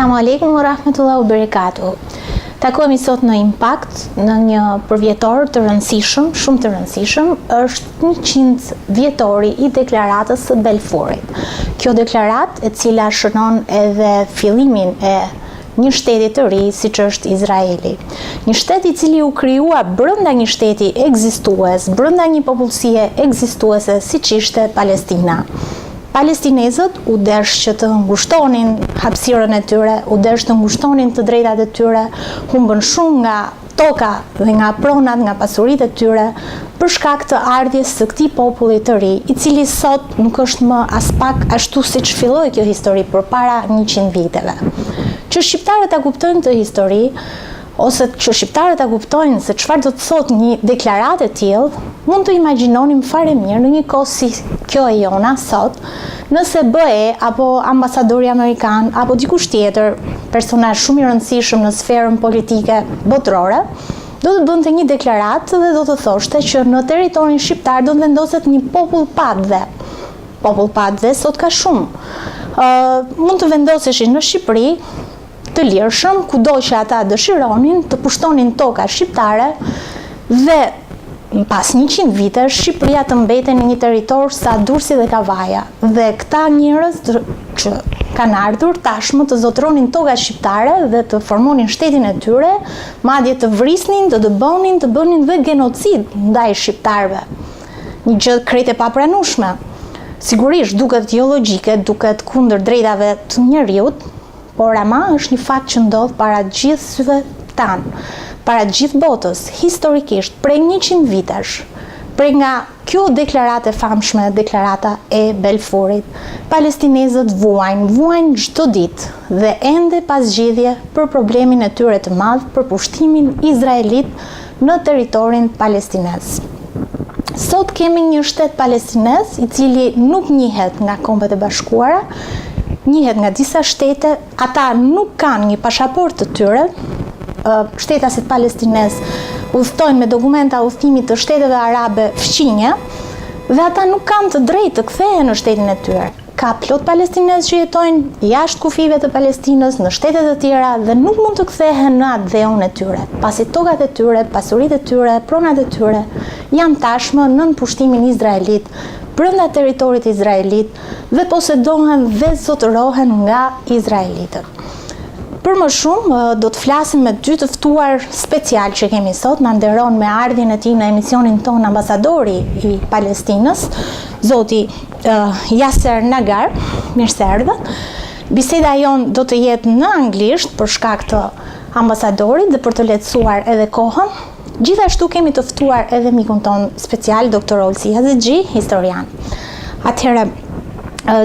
Selamu alaikum wa rahmatullahi wa barakatuh. Takohemi sot në Impakt në një përvjetor të rëndësishëm, shumë të rëndësishëm, është 100 vjetori i deklaratës së Balfourit. Kjo deklarat e cila shënon edhe fillimin e një shteti të ri, siç është Izraeli. Një shtet i cili u krijua brenda një shteti ekzistues, brenda një popullsie ekzistuese siç ishte Palestina. Palestinezët u desh që të ngushtonin hapësirën e tyre, u desh të ngushtonin të drejtat e tyre, humbën shumë nga toka dhe nga pronat, nga pasuritë e tyre, për shkak të ardhjes së këtij populli të ri, i cili sot nuk është më as pak ashtu siç filloi kjo histori përpara 100 viteve. Që shqiptarët ta kuptojnë këtë histori, ose që shqiptarët ta kuptojnë se çfarë do të thotë një deklaratë e tillë, mund të imagjinonim fare mirë në një kohë si kjo e jona sot, nëse BE apo ambasadori amerikan apo dikush tjetër, personazh shumë i rëndësishëm në sferën politike botërore, do të bënte një deklaratë dhe do të thoshte që në territorin shqiptar do të vendoset një popull padve. Popull padve sot ka shumë. Mund të vendoseshin në Shqipëri, të lirshëm, kudo që ata dëshironin, të pushtonin toka shqiptare dhe pas 100 vite Shqipëria të mbeten në një territor sa Durrësi dhe Kavaja. Dhe këta njerëz që kanë ardhur tashmë të zotëronin toka shqiptare dhe të formonin shtetin e tyre, madje të vrisnin, të dëbonin, të bënin dhe genocid ndaj shqiptarëve. Një gjë krejt e papranueshme. Sigurisht duket jo logjike, duket kundër drejtave të njerëzit, por ama është një fakt që ndodh para gjithë syve tanë, para gjithë botës, historikisht, prej 100 vitesh, prej nga kjo deklaratë e famshme, deklarata e Balfourit. Palestinezët vuajnë çdo ditë dhe ende pas zgjidhje për problemin e tyre të madh, për pushtimin izraelit në territorin palestinez. Sot kemi një shtet palestinez i cili nuk njihet nga Kombet e Bashkuara, njihet nga disa shtete, ata nuk kanë një pasaportë të tyre, shtetasit palestinez udhtojnë me dokumenta udhëtimi të shteteve arabe fqinje, dhe ata nuk kanë të drejtë të kthehen në shtetin e tyre. Ka plot palestinez që jetojnë jashtë kufive të Palestinës, në shtetet e tjera dhe nuk mund të kthehen në atë dheun e tyre, pasi tokat e tyre, pasuritë e tyre, pronat e tyre janë tashmë nën pushtimin izraelit, brenda territorit izraelit dhe posedohen dhe zotërohen nga izraelitët. Për më shumë, do të flasim me dy të ftuar special që kemi sot, na nderon me ardhjen e tij në emisionin ton ambasadori i Palestinës, zoti Yasser al Najjar, mirë se erdhë. Biseda jon do të jetë në anglisht për shkak të ambasadorit dhe për të lehtësuar edhe kohën. Gjithashtu kemi të ftuar edhe mikun ton special, Dr. Olsi Jazexhi, historian. Atëherë,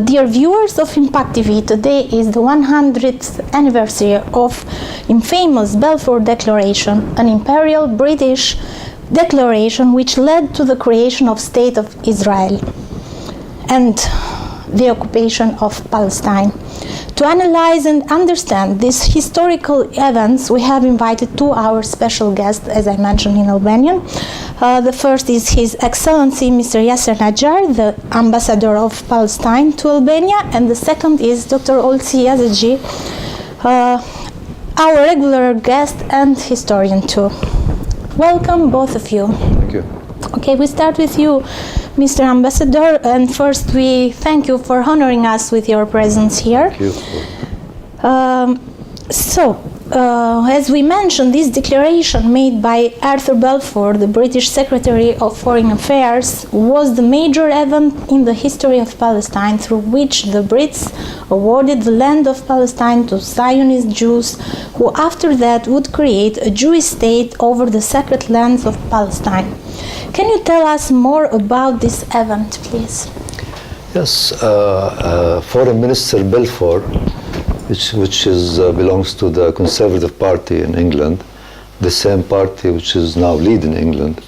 dear viewers of Impakt TV, today is the 100th anniversary of infamous Balfour Declaration, an imperial British declaration which led to the creation of State of Israel and the occupation of Palestine. To analyze and understand these historical events, we have invited two our special guests, as I mentioned in Albanian. The first is His Excellency Mr. Yasser al Najjar, the Ambassador of Palestine to Albania, and the second is Dr. Olsi Jazexhi, our regular guest and historian too. Welcome, both of you. Thank you. Okay, we start with you, Mr. Ambassador, and first we thank you for honoring us with your presence here. Thank you. As we mentioned, this declaration made by Arthur Balfour, the British Secretary of Foreign Affairs, was the major event in the history of Palestine, through which the Brits awarded the land of Palestine to Zionist Jews, who after that would create a Jewish state over the sacred lands of Palestine. Can you tell us more about this event, please? Yes, Foreign Minister Balfour, which belongs to the Conservative Party in England, the same party which is now leading England,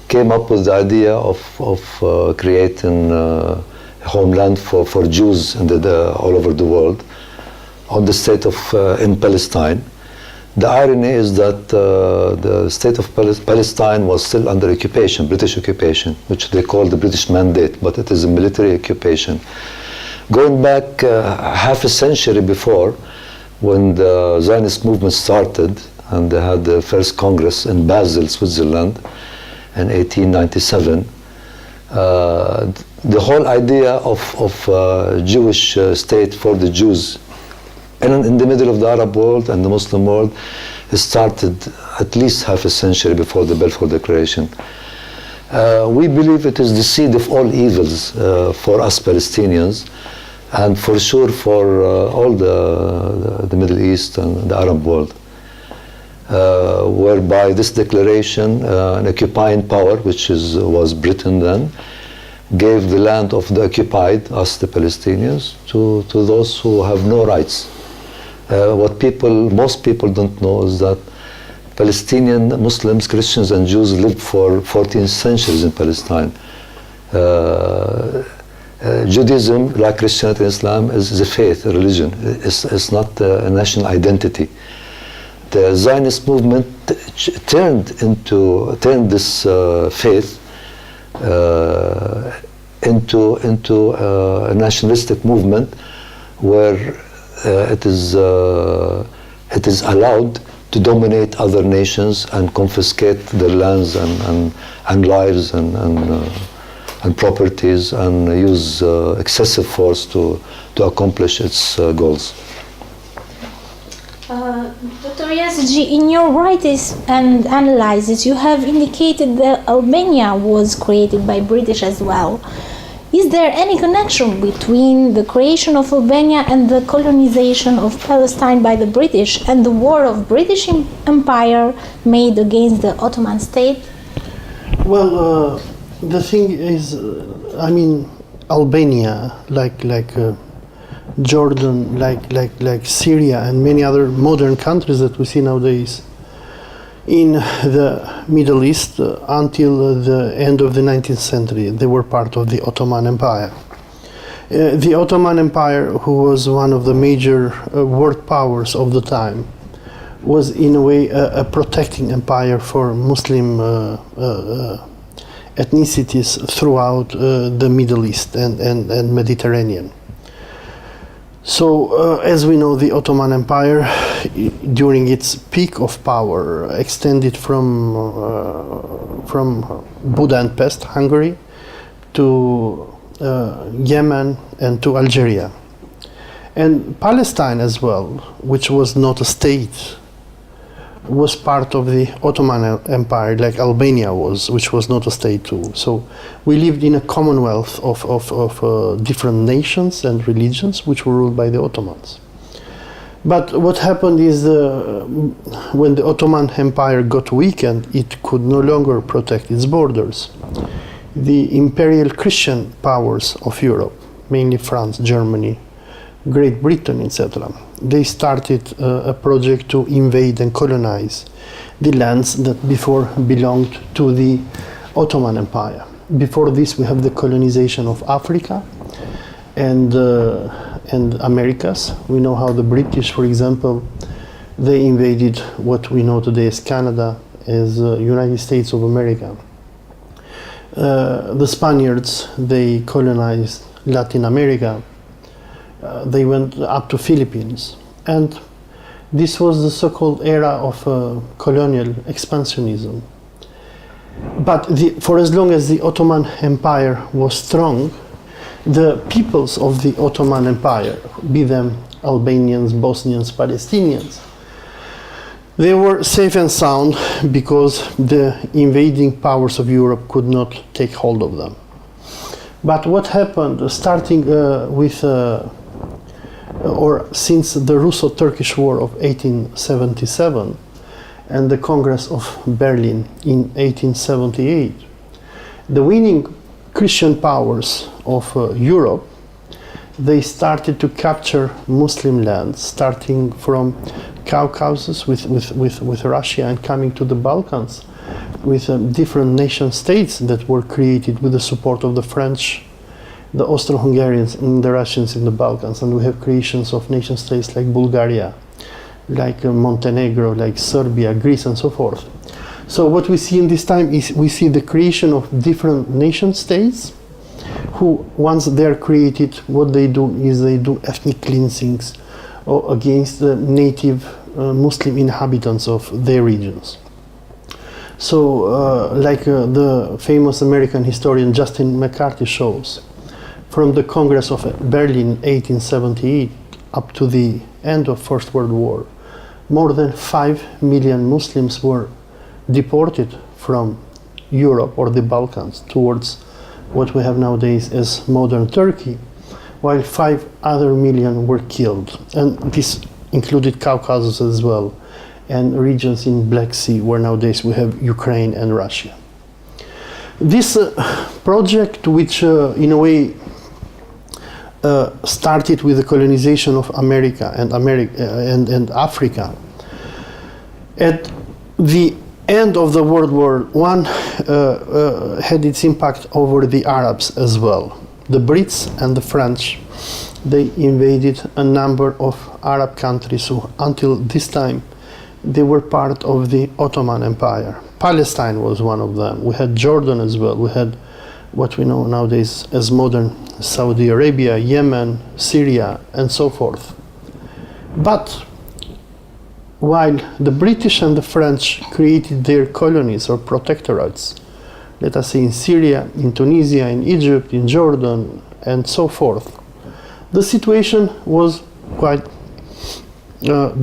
came up with the idea of creating a homeland for Jews all over the world, on the state of in Palestine. The irony is that the state of Palestine was still under occupation, British occupation, which they call the British Mandate, but it is a military occupation. Going back half a century before, when the Zionist movement started, and they had the first Congress in Basel, Switzerland, in 1897, the whole idea of Jewish state for the Jews in the middle of the Arab world and the Muslim world started at least half a century before the Balfour Declaration. We believe it is the seed of all evils for us Palestinians, and for sure for all the Middle East and the Arab world. Whereby this declaration, an occupying power, which was Britain then, gave the land of the occupied, us the Palestinians, to those who have no rights. Most people don't know is that Palestinian Muslims, Christians and Jews lived for 14 centuries in Palestine. Judaism, like Christianity and Islam, is a faith, a religion. It's not a national identity. The Zionist movement turned this faith into a nationalistic movement where it is allowed to dominate other nations and confiscate their lands and lives and properties, and use excessive force to accomplish its goals. Dr. Jazexhi, in your writings and analyses, you have indicated that Albania was created by British as well. Is there any connection between the creation of Albania and the colonization of Palestine by the British and the war of British Empire made against the Ottoman state? Well, the thing is, Albania, like Jordan, like Syria and many other modern countries that we see nowadays in the Middle East, until the end of the 19th century, they were part of the Ottoman Empire. The Ottoman Empire, who was one of the major world powers of the time, was in a way a protecting empire for Muslim ethnicities throughout the Middle East and Mediterranean. So, as we know, the Ottoman Empire, during its peak of power, extended from Budapest, Hungary, to Yemen and to Algeria. And Palestine as well, which was not a state, was part of the Ottoman Empire, like Albania was, which was not a state too. So we lived in a commonwealth of different nations and religions which were ruled by the Ottomans. But what happened is when the Ottoman Empire got weakened, it could no longer protect its borders. The imperial Christian powers of Europe, mainly France, Germany, Great Britain, etc., they started a project to invade and colonize the lands that before belonged to the Ottoman Empire. Before this, we have the colonization of Africa and Americas. We know how the British, for example, they invaded what we know today as Canada, as United States of America. The Spaniards, they colonized Latin America. They went up to Philippines, and this was the so-called era of colonial expansionism. But for as long as the Ottoman Empire was strong, the peoples of the Ottoman Empire, be them Albanians, Bosnians, Palestinians, they were safe and sound because the invading powers of Europe could not take hold of them. But what happened, starting since the Russo-Turkish War of 1877 and the Congress of Berlin in 1878, the winning Christian powers of Europe, they started to capture Muslim lands, starting from Caucasus with Russia and coming to the Balkans with different nation states that were created with the support of the French, the Austro-Hungarians and the Russians in the Balkans. And we have creations of nation states like Bulgaria, like Montenegro, like Serbia, Greece, and so forth. So what we see in this time is we see the creation of different nation states who, once they're created, what they do is they do ethnic cleansings against the native Muslim inhabitants of their regions. So, the famous American historian Justin McCarthy shows, from the Congress of Berlin 1878 up to the end of First World War, more than 5 million Muslims were deported from Europe or the Balkans towards what we have nowadays as modern Turkey, while 5 other million were killed. And this included Caucasus as well, and regions in Black Sea, where nowadays we have Ukraine and Russia. This project, which in a way started with the colonization of America and Africa, at the end of the World War I had its impact over the Arabs as well. The Brits and the French, they invaded a number of Arab countries who, until this time, they were part of the Ottoman Empire. Palestine was one of them. We had Jordan as well. We had what we know nowadays as modern Saudi Arabia, Yemen, Syria, and so forth. But while the British and the French created their colonies or protectorates, let us say in Syria, in Tunisia, in Egypt, in Jordan, and so forth, the situation was quite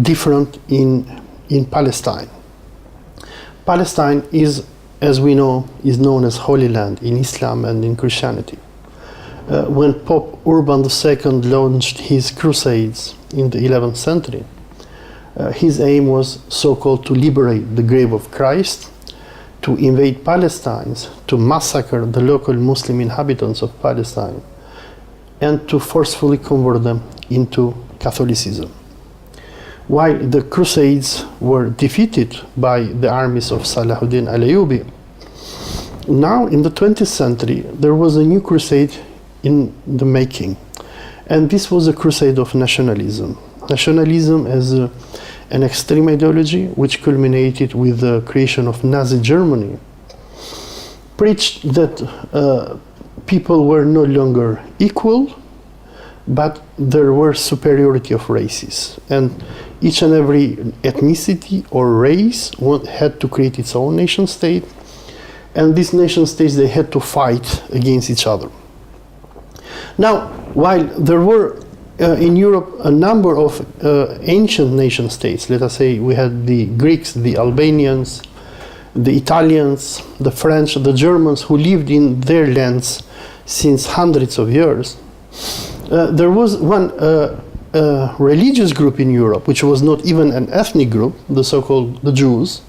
different in Palestine. Palestine is, as we know, is known as Holy Land in Islam and in Christianity. When Pope Urban II launched his crusades in the 11th century, his aim was so-called to liberate the grave of Christ, to invade Palestine, to massacre the local Muslim inhabitants of Palestine, and to forcefully convert them into Catholicism. While the Crusades were defeated by the armies of Salahuddin al-Ayyubi, now in the 20th century there was a new crusade in the making, and this was a crusade of nationalism. Nationalism as an extreme ideology which culminated with the creation of Nazi Germany, preached that people were no longer equal, but there were superiority of races, and each and every ethnicity or race had to create its own nation state, and these nation states, they had to fight against each other. Now, while there were in Europe a number of ancient nation states, let us say we had the Greeks, the Albanians, the Italians, the French, the Germans, who lived in their lands since hundreds of years, there was one religious group in Europe, which was not even an ethnic group, the so-called the Jews,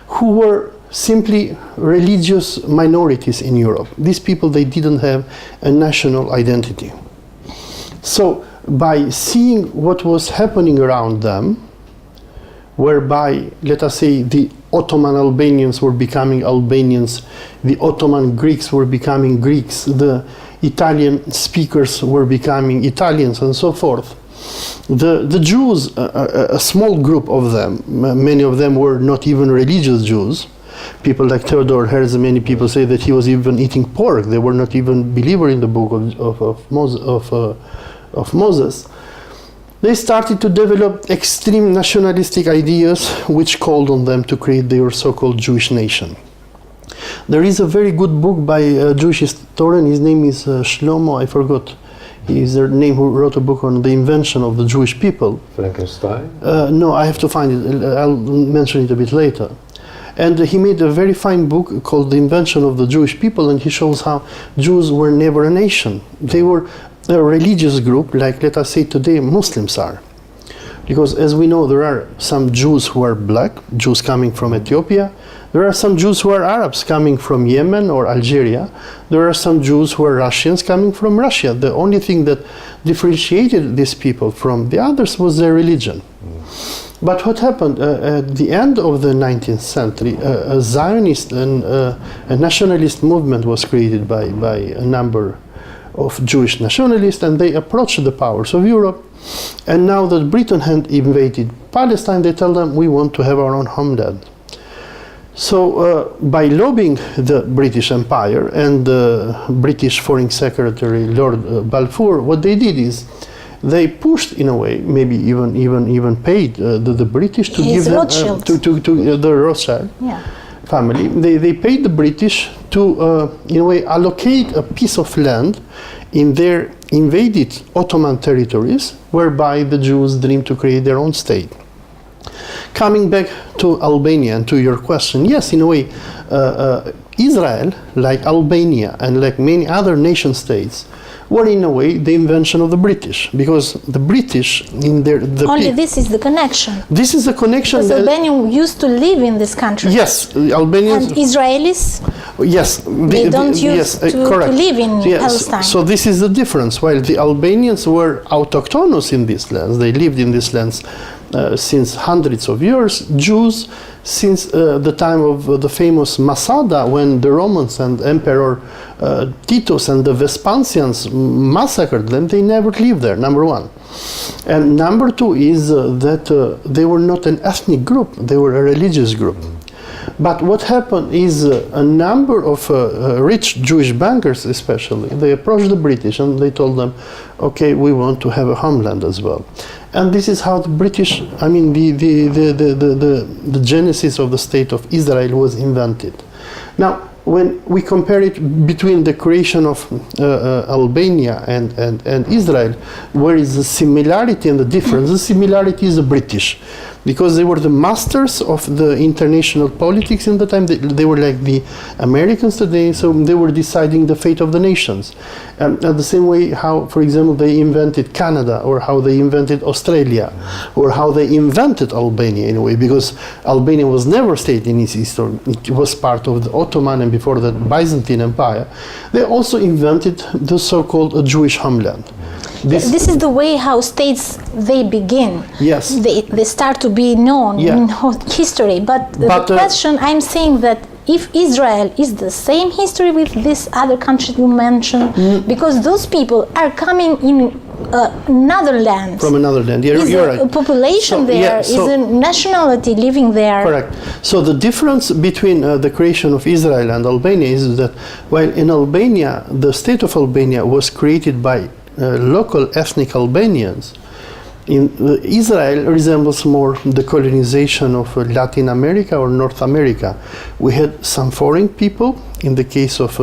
who were simply religious minorities in Europe. These people, they didn't have a national identity. So by seeing what was happening around them, whereby, let us say, the Ottoman Albanians were becoming Albanians, the Ottoman Greeks were becoming Greeks, the Italian speakers were becoming Italians, and so forth. The Jews, a small group of them, many of them were not even religious Jews. People like Theodor Herzl, many people say that he was even eating pork. They were not even believers in the book of Moses. They started to develop extreme nationalistic ideas which called on them to create their so-called Jewish nation. There is a very good book by a Jewish historian. His name is Shlomo, I forgot his name, who wrote a book on the invention of the Jewish people. Frankenstein? No, I have to find it. I'll mention it a bit later. And he made a very fine book called The Invention of the Jewish People, and he shows how Jews were never a nation. They were a religious group, like, let us say today Muslims are. Because as we know, there are some Jews who are black, Jews coming from Ethiopia. There are some Jews who are Arabs coming from Yemen or Algeria. There are some Jews who are Russians coming from Russia. The only thing that differentiated these people from the others was their religion. But what happened at the end of the 19th century, a Zionist and a nationalist movement was created by a number of Jewish nationalists, and they approached the powers of Europe. And now that Britain had invaded Palestine, they tell them, we want to have our own homeland. So by lobbying the British Empire and the British Foreign Secretary Lord Balfour, what they did is they pushed, in a way, maybe even paid the British to give them to the Rothschild family. They paid the British to, in a way, allocate a piece of land in their invaded Ottoman territories, whereby the Jews dreamed to create their own state. Coming back to Albania and to your question, yes, in a way, Israel, like Albania and like many other nation states, were in a way the invention of the British, because the British in their this is the connection. This is the connection. Because Albanians used to live in this country. Yes, Albanians and Israelis. Yes, they don't use to live in Palestine. So this is the difference. While the Albanians were autochthonous in these lands, they lived in these lands since hundreds of years. Jews, since the time of the famous Masada, when the Romans and Emperor Titus and the Vespasians massacred them, they never lived there, number one. And number two is that they were not an ethnic group, they were a religious group. But what happened is a number of rich Jewish bankers, especially, they approached the British and they told them, okay, we want to have a homeland as well. And this is how the British, I mean, the genesis of the state of Israel was invented. Now, when we compare it between the creation of Albania and Israel, where is the similarity and the difference? The similarity is the British, because they were the masters of the international politics in the time. They were like the Americans today, so they were deciding the fate of the nations. And the same way how, for example, they invented Canada, or how they invented Australia, or how they invented Albania in a way, because Albania was never a state in its history. It was part of the Ottoman and before the Byzantine Empire. They also invented the so-called Jewish homeland. This is the way how states they begin. Yes. They start to be known in history. But the question, I'm saying that if Israel is the same history with this other country you mentioned, because those people are coming in another land. From another land, you're right. A population is a nationality living there. Correct. So the difference between the creation of Israel and Albania is that while in Albania, the state of Albania was created by local ethnic Albanians, Israel resembles more the colonization of Latin America or North America. We had some foreign people, in the case of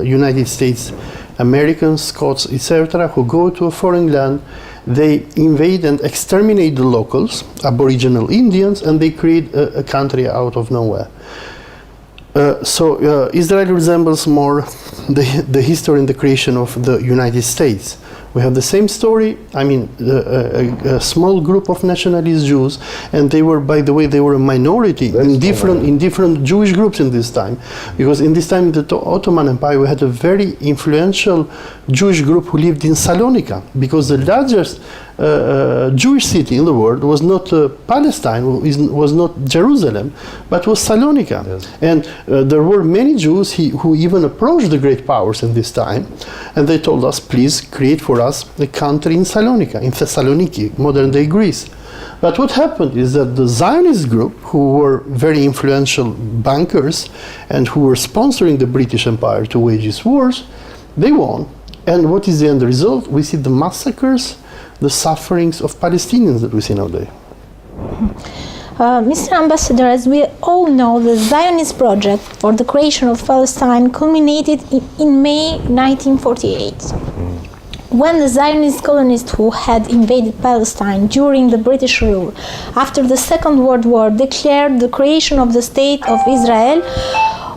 United States, Americans, Scots, etc., who go to a foreign land, they invade and exterminate the locals, Aboriginal Indians, and they create a country out of nowhere. So Israel resembles more the history and the creation of the United States. We have the same story. I mean, a small group of nationalist Jews, and they were, by the way, they were a minority in different Jewish groups in this time, because in this time, the Ottoman Empire, we had a very influential Jewish group who lived in Salonika, because the largest Jewish city in the world was not Palestine, was not Jerusalem, but was Salonika. Yes. And there were many Jews who even approached the great powers in this time, and they told us, please create for us a country in Salonika, in Thessaloniki, modern-day Greece. But what happened is that the Zionist group, who were very influential bankers and who were sponsoring the British Empire to wage its wars, they won. And what is the end result? We see the massacres, the sufferings of Palestinians that we see nowadays. Mr. Ambassador, as we all know, the Zionist project for the creation of Palestine culminated in May 1948. When the Zionist colonists who had invaded Palestine during the British rule after the Second World War declared the creation of the State of Israel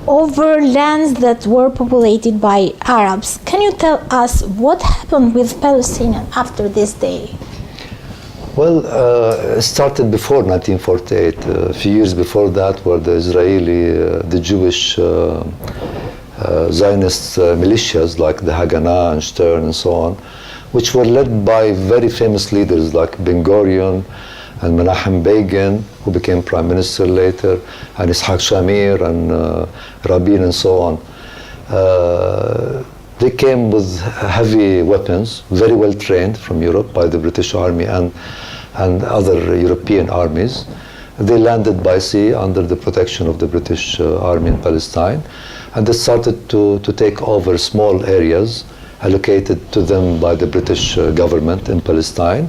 over lands that were populated by Arabs. Can you tell us what happened with Palestinians after this day? Well, it started before 1948. A few years before that were the Israeli, the Jewish Zionist militias like the Haganah and Stern and so on, which were led by very famous leaders like Ben Gurion and Menachem Begin, who became prime minister later, and Ishaq Shamir and Rabin and so on. They came with heavy weapons, very well trained from Europe by the British Army and other European armies. They landed by sea under the protection of the British Army in Palestine, and they started to take over small areas allocated to them by the British government in Palestine,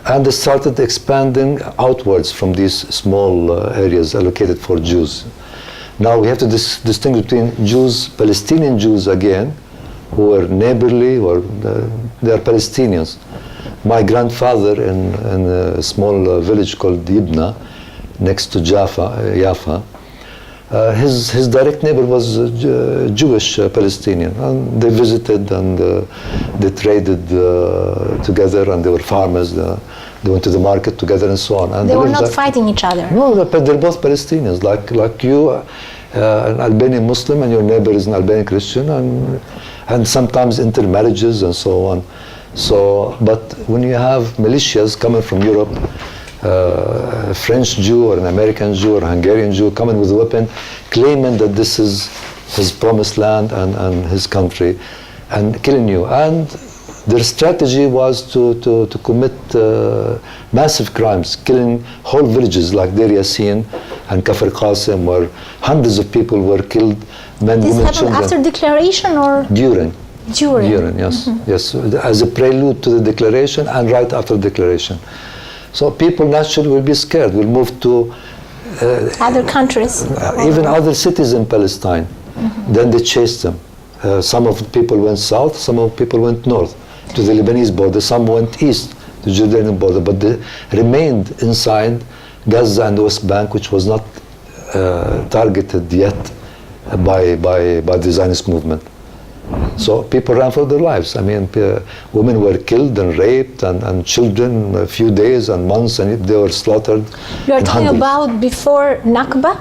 and they started expanding outwards from these small areas allocated for Jews. Now we have to distinguish between Jews, Palestinian Jews again, who are neighborly, or they are Palestinians. My grandfather in a small village called Yibna, next to Jaffa, his direct neighbor was a Jewish Palestinian, and they visited and they traded together, and they were farmers. They went to the market together and so on. And they were not fighting each other. No, they're both Palestinians, like you, an Albanian Muslim, and your neighbor is an Albanian Christian, and sometimes intermarriages and so on. So, but when you have militias coming from Europe, a French Jew or an American Jew or a Hungarian Jew coming with a weapon, claiming that this is his promised land and his country, and killing you. And their strategy was to commit massive crimes, killing whole villages like Deir Yassin and Kafr Qasim, where hundreds of people were killed, men, this women, happened children. After declaration or? During, yes, Mm-hmm. yes, as a prelude to the declaration and right after declaration. So people naturally will be scared, will move to other countries, even other cities in Palestine. Mm-hmm. Then they chased them. Some of the people went south, some of the people went north to the Lebanese border, some went east to the Jordanian border, but they remained inside Gaza and the West Bank, which was not targeted yet by the Zionist movement. So people ran for their lives. I mean, women were killed and raped, and children a few days and months, and they were slaughtered. You are talking about before Nakba?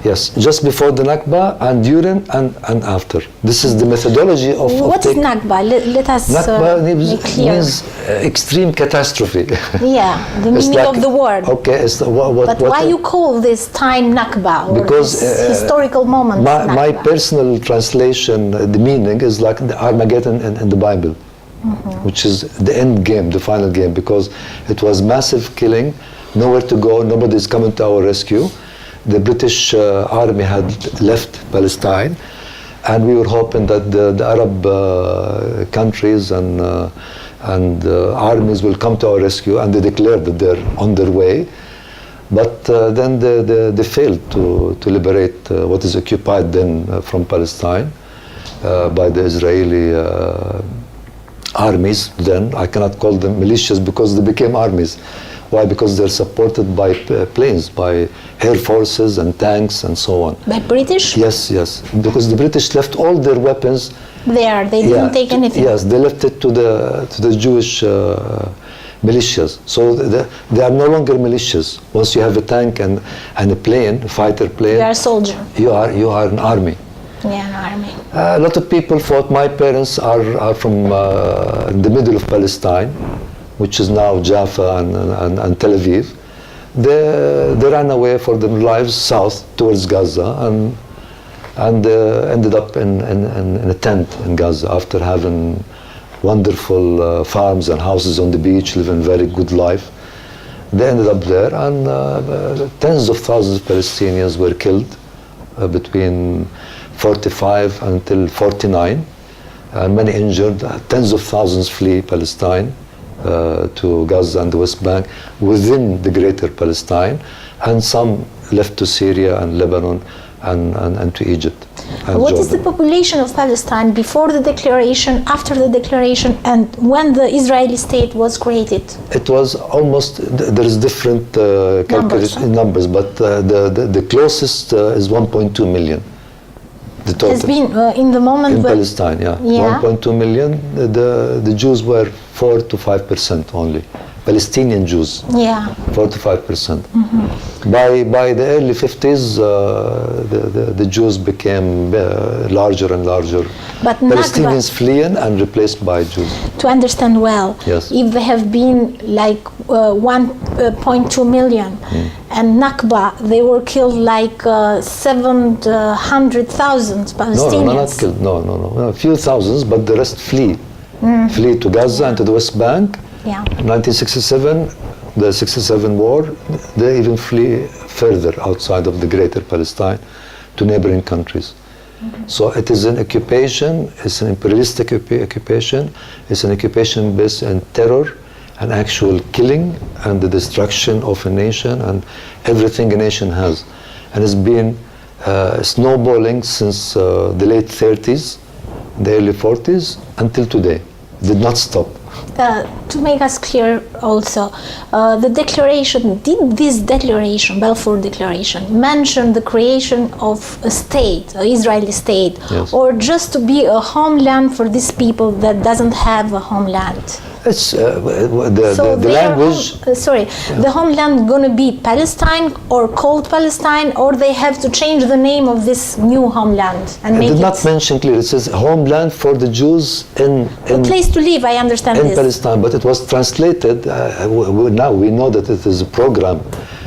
Yes, just before the Nakba and during and after. This is the methodology of What is Nakba? Let us Nakba make clear. means extreme catastrophe. Yeah, the meaning of the word. Okay, but why you call this time Nakba, or because this historical moment? My personal translation, the meaning is like the Armageddon in the Bible, which is the end game, the final game, because it was massive killing, nowhere to go, nobody's coming to our rescue. The British army had left Palestine, and we were hoping that the Arab countries and armies will come to our rescue, and they declared that they're on their way. But then they failed to liberate what is occupied then from Palestine by the Israeli armies. Then I cannot call them militias because they became armies. Why? Because they're supported by planes, by air forces and tanks and so on. By British? Yes, yes. Because the British left all their weapons there. They didn't take anything. Yes, they left it to the Jewish militias. So they are no longer militias. Once you have a tank and a plane, a fighter plane, you are a soldier. You are an army. Yeah, an army. A lot of people thought my parents are from the middle of Palestine, which is now Jaffa and Tel Aviv. They ran away for their lives south towards Gaza and ended up in a tent in Gaza after having wonderful farms and houses on the beach, living a very good life. They ended up there, and tens of thousands of Palestinians were killed between 45 until 49, and many injured. Tens of thousands flee Palestine to Gaza and the West Bank within the greater Palestine, and some left to Syria and Lebanon and to Egypt. What is the population of Palestine before the declaration, after the declaration, and when the Israeli state was created? It was almost, there is different numbers, but the closest is 1.2 million. The total. Has been in the moment in Palestine, yeah. 1.2 million. The Jews were 4 to 5% only. Palestinian Jews. Yeah. 4 to 5%. By the early 50s, the Jews became larger and larger. But Palestinians fleeing and replaced by Jews. To understand well, yes. If they have been like 1.2 million, and Nakba, they were killed like 700,000 Palestinians. No, not killed. No, a few thousands, but the rest flee. Flee to Gaza and to the West Bank. Yeah. In 1967, the 67 war, they even flee further outside of the greater Palestine to neighboring countries. So it is an occupation, it's an imperialistic occupation, it's an occupation based on terror and actual killing and the destruction of a nation and everything a nation has. And it's been snowballing since the late 30s, the early 40s, until today. It did not stop. To make us clear also, the declaration, did this declaration, Balfour Declaration, mention the creation of a state, an Israeli state, Yes. or just to be a homeland for these people that doesn't have a homeland? It's So the language. the homeland going to be Palestine or called Palestine, or they have to change the name of this new homeland and It make did it not mention clearly. It says homeland for the Jews in a place to live. I understand in this. Palestine, but it was translated. Now we know that it is a program.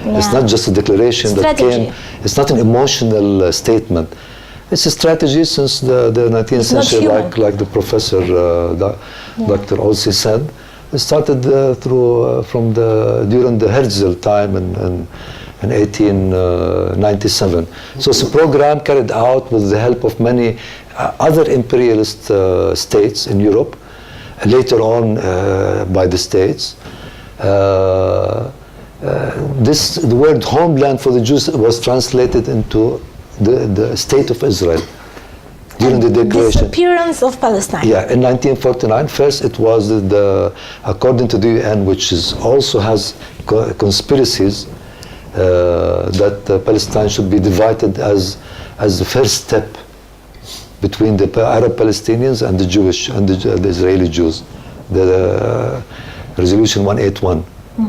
It's Yeah. not just a declaration Strategy. that came. It's not an emotional statement. It's a strategy since the 19th not century, human. like the professor Dr. Olsi said. It started during the Herzl time in 1897. So it's a program carried out with the help of many other imperialist states in Europe, later on by the states. The word homeland for the Jews was translated into the state of Israel during the declaration. Disappearance of Palestine. Yeah, in 1949, first it was according to the UN, which also has conspiracies that Palestine should be divided as the first step between the Arab Palestinians and the Jewish and the Israeli Jews, the Resolution 181,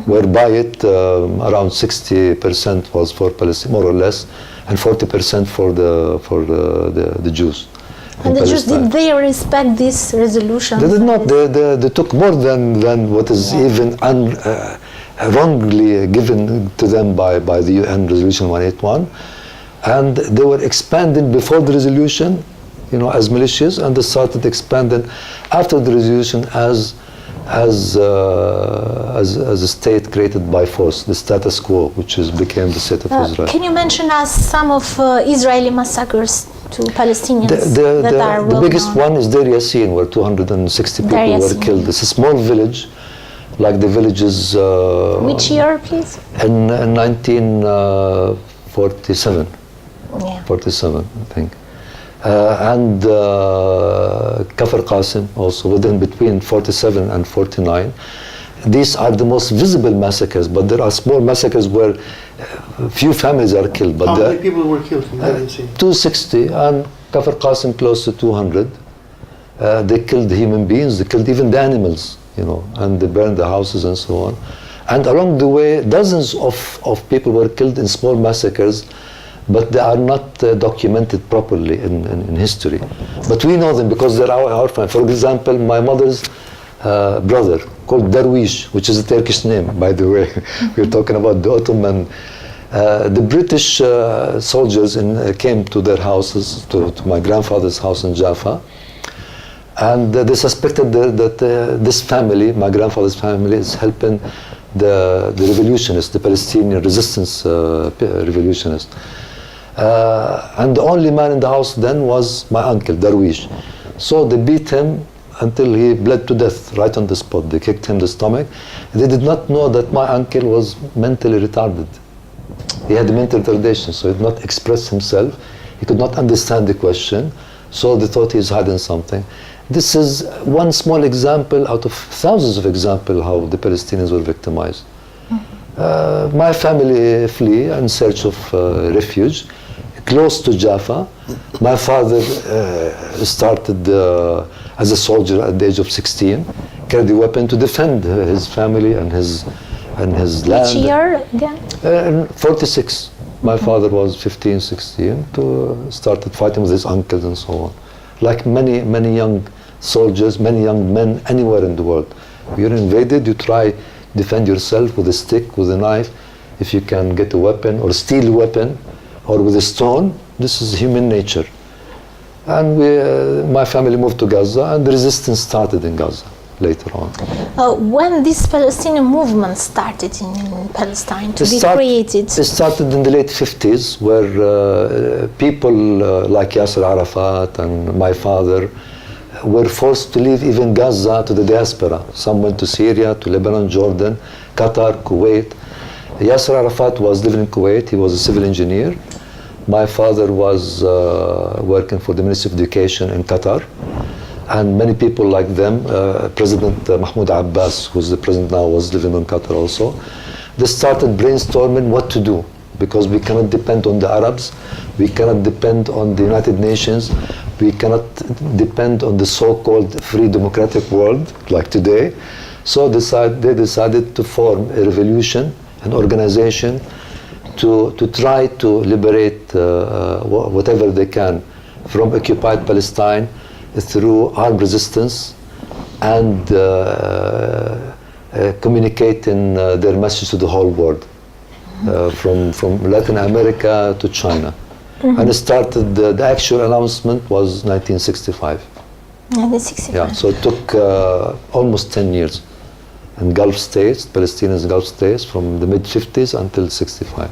whereby it around 60% was for Palestine, more or less, and 40% for the Jews. And the Jews, Palestine. did they respect this resolution? They did not. They took more than what is even wrongly given to them by the UN Resolution 181, and they were expanded before the resolution, as militias, and they started expanding after the resolution as a state created by force, the status quo, which became the state of Israel. Can you mention us some of Israeli massacres to Palestinians that are well the biggest known? one is Deir Yassin, where 260 people Deir were Yassin. killed. It's a small village, like the villages. Which year, please? In 1947. Yeah. 47, I think. And Kafr Qasim also, between 47 and 49. These are the most visible massacres, but there are small massacres where few families are killed. But How many people were killed in Deir Yassin? 260, and Kafr Qasim close to 200. They killed human beings, they killed even the animals, and they burned the houses and so on. And along the way, dozens of people were killed in small massacres, but they are not documented properly in history. But we know them because they're our friends. For example, my mother's brother, called Darwish, which is a Turkish name, by the way. We're talking about the Ottoman. The British soldiers came to their houses, to my grandfather's house in Jaffa, and they suspected that this family, my grandfather's family, is helping the revolutionists, the Palestinian resistance revolutionists. And the only man in the house then was my uncle, Darwish. So they beat him until he bled to death right on the spot. They kicked him in the stomach. They did not know that my uncle was mentally retarded. He had mental retardation, so he did not express himself. He could not understand the question, so they thought he was hiding something. This is one small example out of thousands of examples how the Palestinians were victimized. My family flee in search of refuge close to Jaffa. My father started as a soldier at the age of 16, carried a weapon to defend his family and his land. Which year again? 46. My father was 15, 16, started fighting with his uncles and so on. Like many young soldiers, many young men anywhere in the world. You're invaded, you try defend yourself with a stick, with a knife, if you can get a weapon or steal a weapon, or with a stone. This is human nature. And my family moved to Gaza, and the resistance started in Gaza. later on. When this Palestinian movement started in Palestine to be created? It started in the late 50s, where people like Yasser Arafat and my father were forced to leave even Gaza to the diaspora. Some went to Syria, to Lebanon, Jordan, Qatar, Kuwait. Yasser Arafat was living in Kuwait. He was a civil engineer. My father was working for the Ministry of Education in Qatar. And many people like them, President Mahmoud Abbas, who's the president now, was living in Qatar also. They started brainstorming what to do, because we cannot depend on the Arabs, we cannot depend on the United Nations, we cannot depend on the so-called free democratic world like today. So they decided to form a revolution, an organization to try to liberate whatever they can from occupied Palestine through armed resistance and communicating their message to the whole world, from Latin America to China. And it started, the actual announcement was 1965. 1965. Yeah, so it took almost 10 years. In Gulf states, Palestinians Gulf states, from the mid-50s until 65.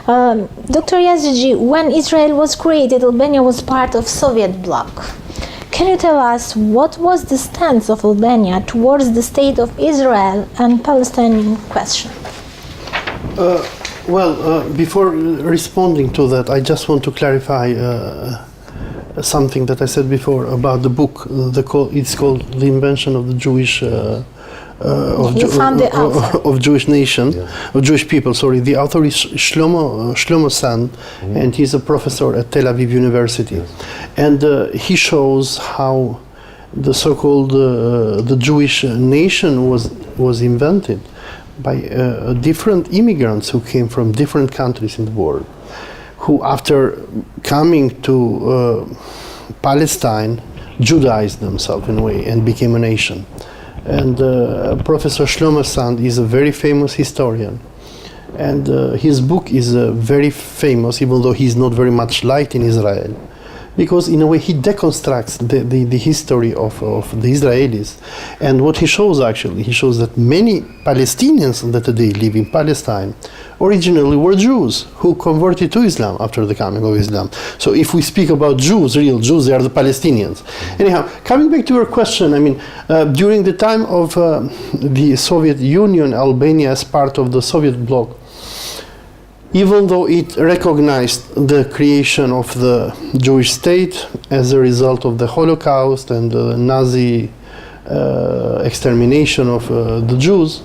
Dr. Jazexhi, when Israel was created, Albania was part of Soviet bloc. Can you tell us what was the stance of Albania towards the state of Israel and Palestinian question? Before responding to that, I just want to clarify something that I said before about the book. It's called The Invention of the Jewish of Jewish nation, of Jewish people. Sorry, the author is Shlomo Sand, and he's a professor at Tel Aviv University, and he shows how the so-called the Jewish nation was invented by different immigrants who came from different countries in the world, who after coming to Palestine Judaized themselves in a way and became a nation. And Professor Shlomo Sand is a very famous historian, and his book is very famous, even though he's not very much liked in Israel, because in a way he deconstructs the history of the Israelis. And what he shows, actually, he shows that many Palestinians that today live in Palestine originally were Jews who converted to Islam after the coming of Islam. So if we speak about Jews, real Jews, they are the Palestinians. Anyhow, coming back to your question, I mean, during the time of the Soviet Union, Albania as part of the Soviet bloc, even though it recognized the creation of the Jewish state as a result of the Holocaust and the Nazi extermination of the Jews,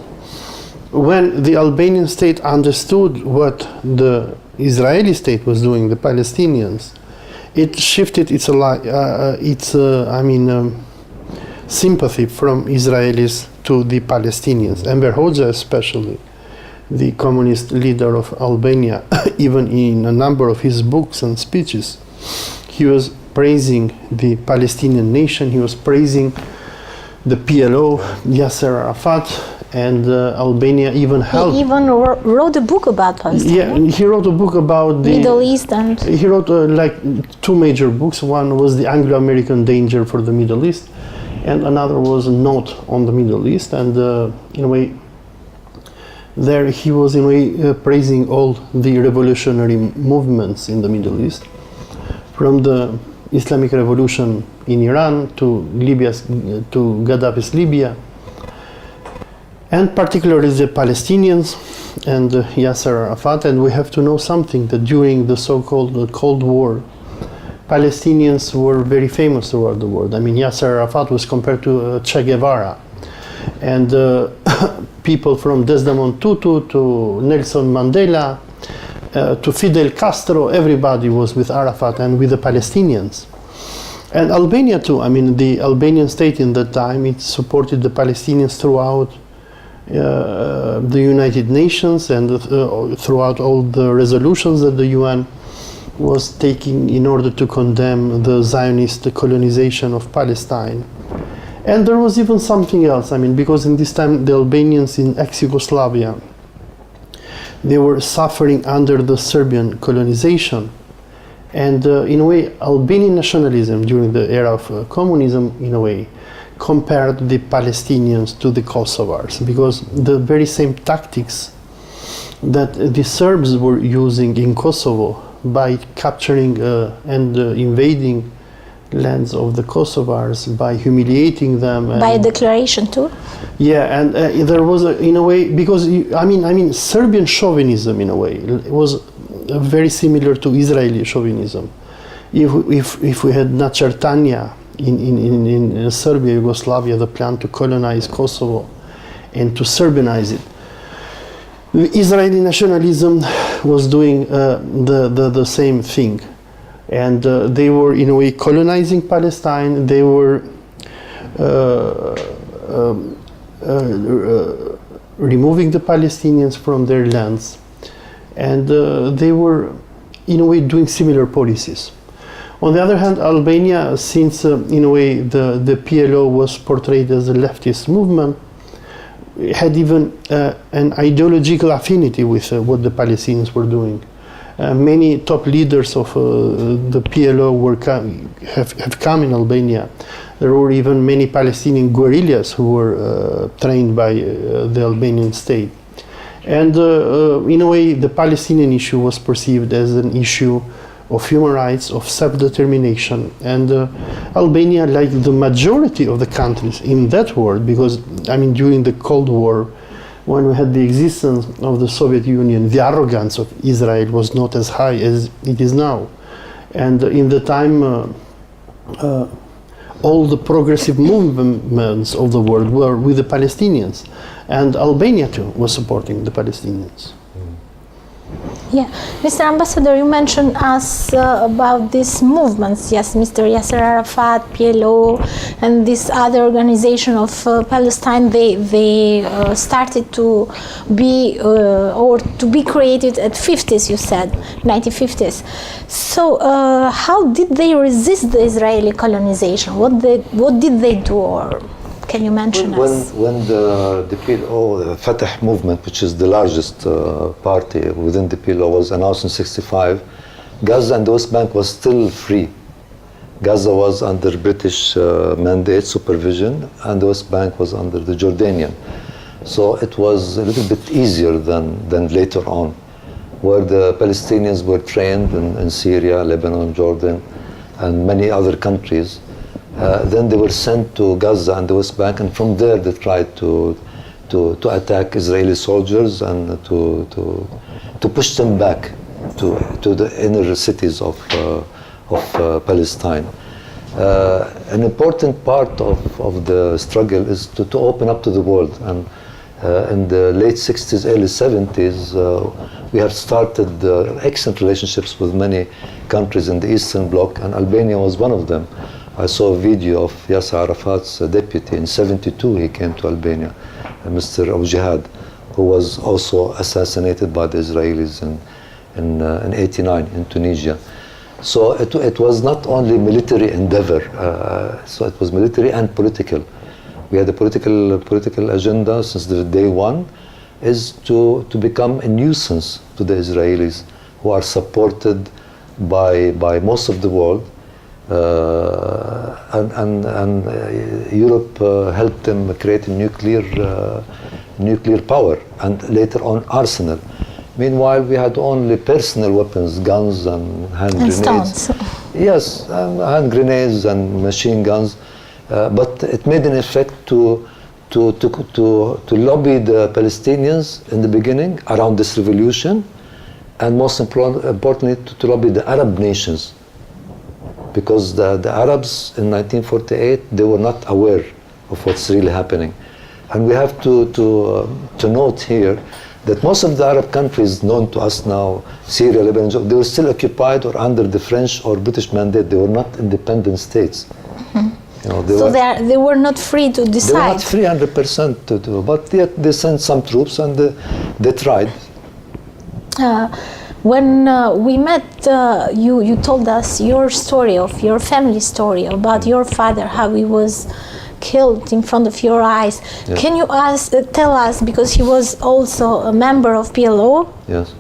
when the Albanian state understood what the Israeli state was doing, the Palestinians, it shifted its sympathy from Israelis to the Palestinians. Enver Hoxha especially, the communist leader of Albania, even in a number of his books and speeches, he was praising the Palestinian nation, he was praising the PLO, Yasser Arafat, and Albania even helped. He even wrote a book about Palestine. Yeah, he wrote a book about the Middle East, and he wrote like two major books. One was the Anglo-American danger for the Middle East, and another was a note on the Middle East. And in a way, there he was in a way praising all the revolutionary movements in the Middle East, from the Islamic Revolution in Iran to Gaddafi's Libya, and particularly the Palestinians and Yasser Arafat. And we have to know something, that during the so-called Cold War, Palestinians were very famous throughout the world. I mean, Yasser Arafat was compared to Che Guevara, and people from Desmond Tutu to Nelson Mandela to Fidel Castro, everybody was with Arafat and with the Palestinians. And Albania too, I mean, the Albanian state in that time, it supported the Palestinians throughout the United Nations and throughout all the resolutions that the UN was taking in order to condemn the Zionist colonization of Palestine. And there was even something else, I mean, because in this time the Albanians in ex-Yugoslavia, they were suffering under the Serbian colonization. And in a way, Albanian nationalism during the era of communism, in a way, compared the Palestinians to the Kosovars, because the very same tactics that the Serbs were using in Kosovo by capturing and invading lands of the Kosovars, by humiliating them. By a declaration too? Yeah, and there was, in a way, because, I mean, Serbian chauvinism, in a way, was very similar to Israeli chauvinism. If we had Načrtanja in Serbia, Yugoslavia, the plan to colonize Kosovo and to Serbianize it, Israeli nationalism was doing the same thing, and they were, in a way, colonizing Palestine. They were removing the Palestinians from their lands, and they were, in a way, doing similar policies. On the other hand, Albania, since in a way the PLO was portrayed as a leftist movement, had even an ideological affinity with what the Palestinians were doing. Many top leaders of the PLO have come in Albania. There were even many Palestinian guerrillas who were trained by the Albanian state. And in a way, the Palestinian issue was perceived as an issue of human rights, of self-determination. And Albania, like the majority of the countries in that world, because, I mean, during the Cold War, when we had the existence of the Soviet Union, the arrogance of Israel was not as high as it is now. And in the time, all the progressive movements of the world were with the Palestinians. And Albania, too, was supporting the Palestinians. Yeah, Mr. Ambassador, you mentioned us about these movements. Yes, Mr. Yasser Arafat, PLO, and this other organization of Palestine. They started to be or to be created at 50s. You said 1950s. So how did they resist the Israeli colonization? What did they do? Or can you mention us? When the PLO, the Fatah movement, which is the largest party within the PLO, was announced in '65, Gaza and the West Bank was still free. Gaza was under British mandate, supervision, and the West Bank was under the Jordanian. So it was a little bit easier than later on, where the Palestinians were trained in Syria, Lebanon, Jordan, and many other countries. Then they were sent to Gaza and the West Bank, and from there they tried to attack Israeli soldiers and to push them back to the inner cities of Palestine. An important part of the struggle is to open up to the world, and in the late 60s, early 70s, we have started excellent relationships with many countries in the Eastern Bloc, and Albania was one of them. I saw a video of Yasser Arafat's deputy in '72. He came to Albania, Mr. Al-Jihad, who was also assassinated by the Israelis in '89 in Tunisia. So it was not only military endeavor. So it was military and political. We had a political agenda since the day one, is to become a nuisance to the Israelis, who are supported by most of the world. And Europe helped them create a nuclear power, and later on arsenal. Meanwhile, we had only personal weapons, guns and hand grenades. Stones. Yes, hand grenades and machine guns. But it made an effect to lobby the Palestinians in the beginning around this revolution, and most importantly to lobby the Arab nations. Because the Arabs in 1948, they were not aware of what's really happening. And we have to note here that most of the Arab countries known to us now, Syria, Lebanon, they were still occupied or under the French or British mandate. They were not independent states. Mm-hmm. You know, they were not free to decide. They were not free 100% to do, but yet they sent some troops and they tried. When we met, you told us your story, of your family story, about your father, how he was killed in front of your eyes. Yeah. Can you tell us, because he was also a member of PLO? Yes.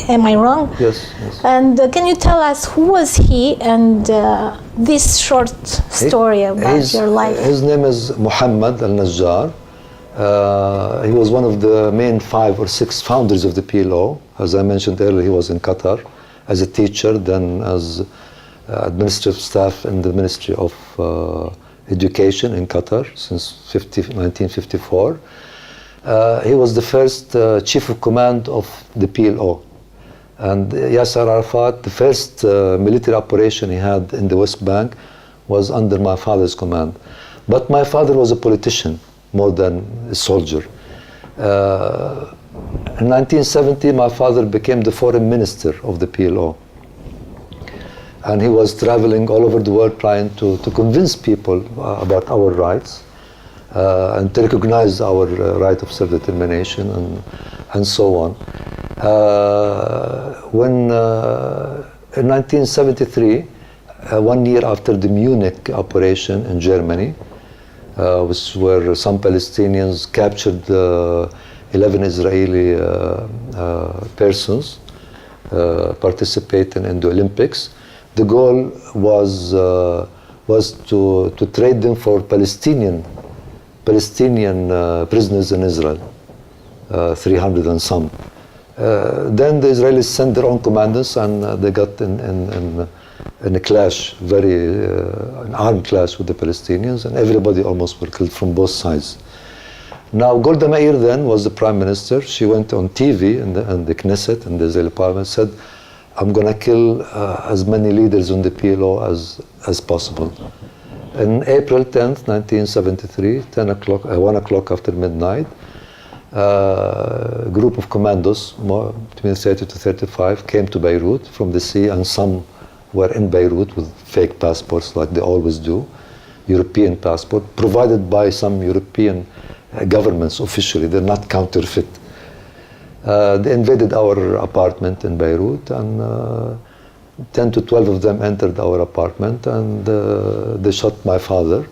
Am I wrong? Yes, yes. And can you tell us who was he and this short story about your life? His name is Mohammad AlAzhar. He was one of the main 5 or 6 founders of the PLO. As I mentioned earlier, he was in Qatar as a teacher, then as administrative staff in the Ministry of Education in Qatar since 1954. He was the first chief of command of the PLO. And Yasser Arafat, the first military operation he had in the West Bank was under my father's command. But my father was a politician more than a soldier. In 1970, my father became the foreign minister of the PLO. And he was traveling all over the world trying to convince people about our rights and to recognize our right of self-determination and so on. When in 1973, 1 year after the Munich operation in Germany, where some Palestinians captured 11 Israeli persons participating in the Olympics, the goal was to trade them for Palestinian prisoners in Israel, 300 and some. Then the Israelis sent their own commanders, and they got in a clash, an armed clash with the Palestinians, and everybody almost were killed from both sides. Now, Golda Meir then was the prime minister. She went on TV in the Knesset, in the Israeli parliament, said, I'm going to kill as many leaders on the PLO as possible. On April 10th, 1973, 1 o'clock after midnight, a group of commandos, between 30 to 35, came to Beirut from the sea, and some were in Beirut with fake passports, like they always do, European passport, provided by some European governments officially. They're not counterfeit. They invaded our apartment in Beirut, and 10 to 12 of them entered our apartment, and they shot my father.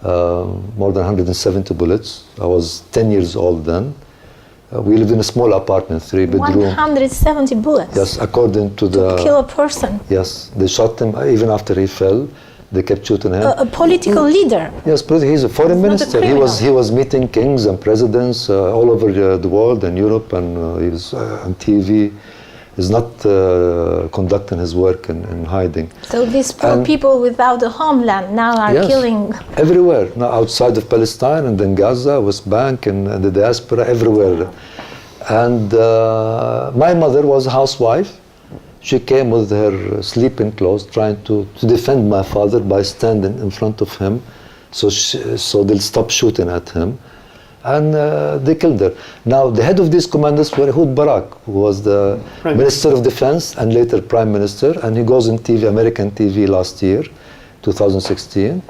More than 170 bullets. I was 10 years old then. We lived in a small apartment, 3-bedroom. 170 bullets? Yes, according to the... To kill a person? Yes, they shot him even after he fell. They kept shooting him. A political leader? Yes, he's a foreign minister. He was meeting kings and presidents all over the world and Europe, and he was on TV. He's not conducting his work in hiding. So these poor people without a homeland now are killing... Everywhere, now outside of Palestine, and then Gaza, West Bank, and the diaspora, everywhere. And my mother was a housewife. She came with her sleeping clothes, trying to defend my father by standing in front of him, so they'll stop shooting at him. And they killed her. Now, the head of these commanders were Ehud Barak, who was the Minister of Defense and later Prime Minister, and he goes on TV, American TV last year, 2016,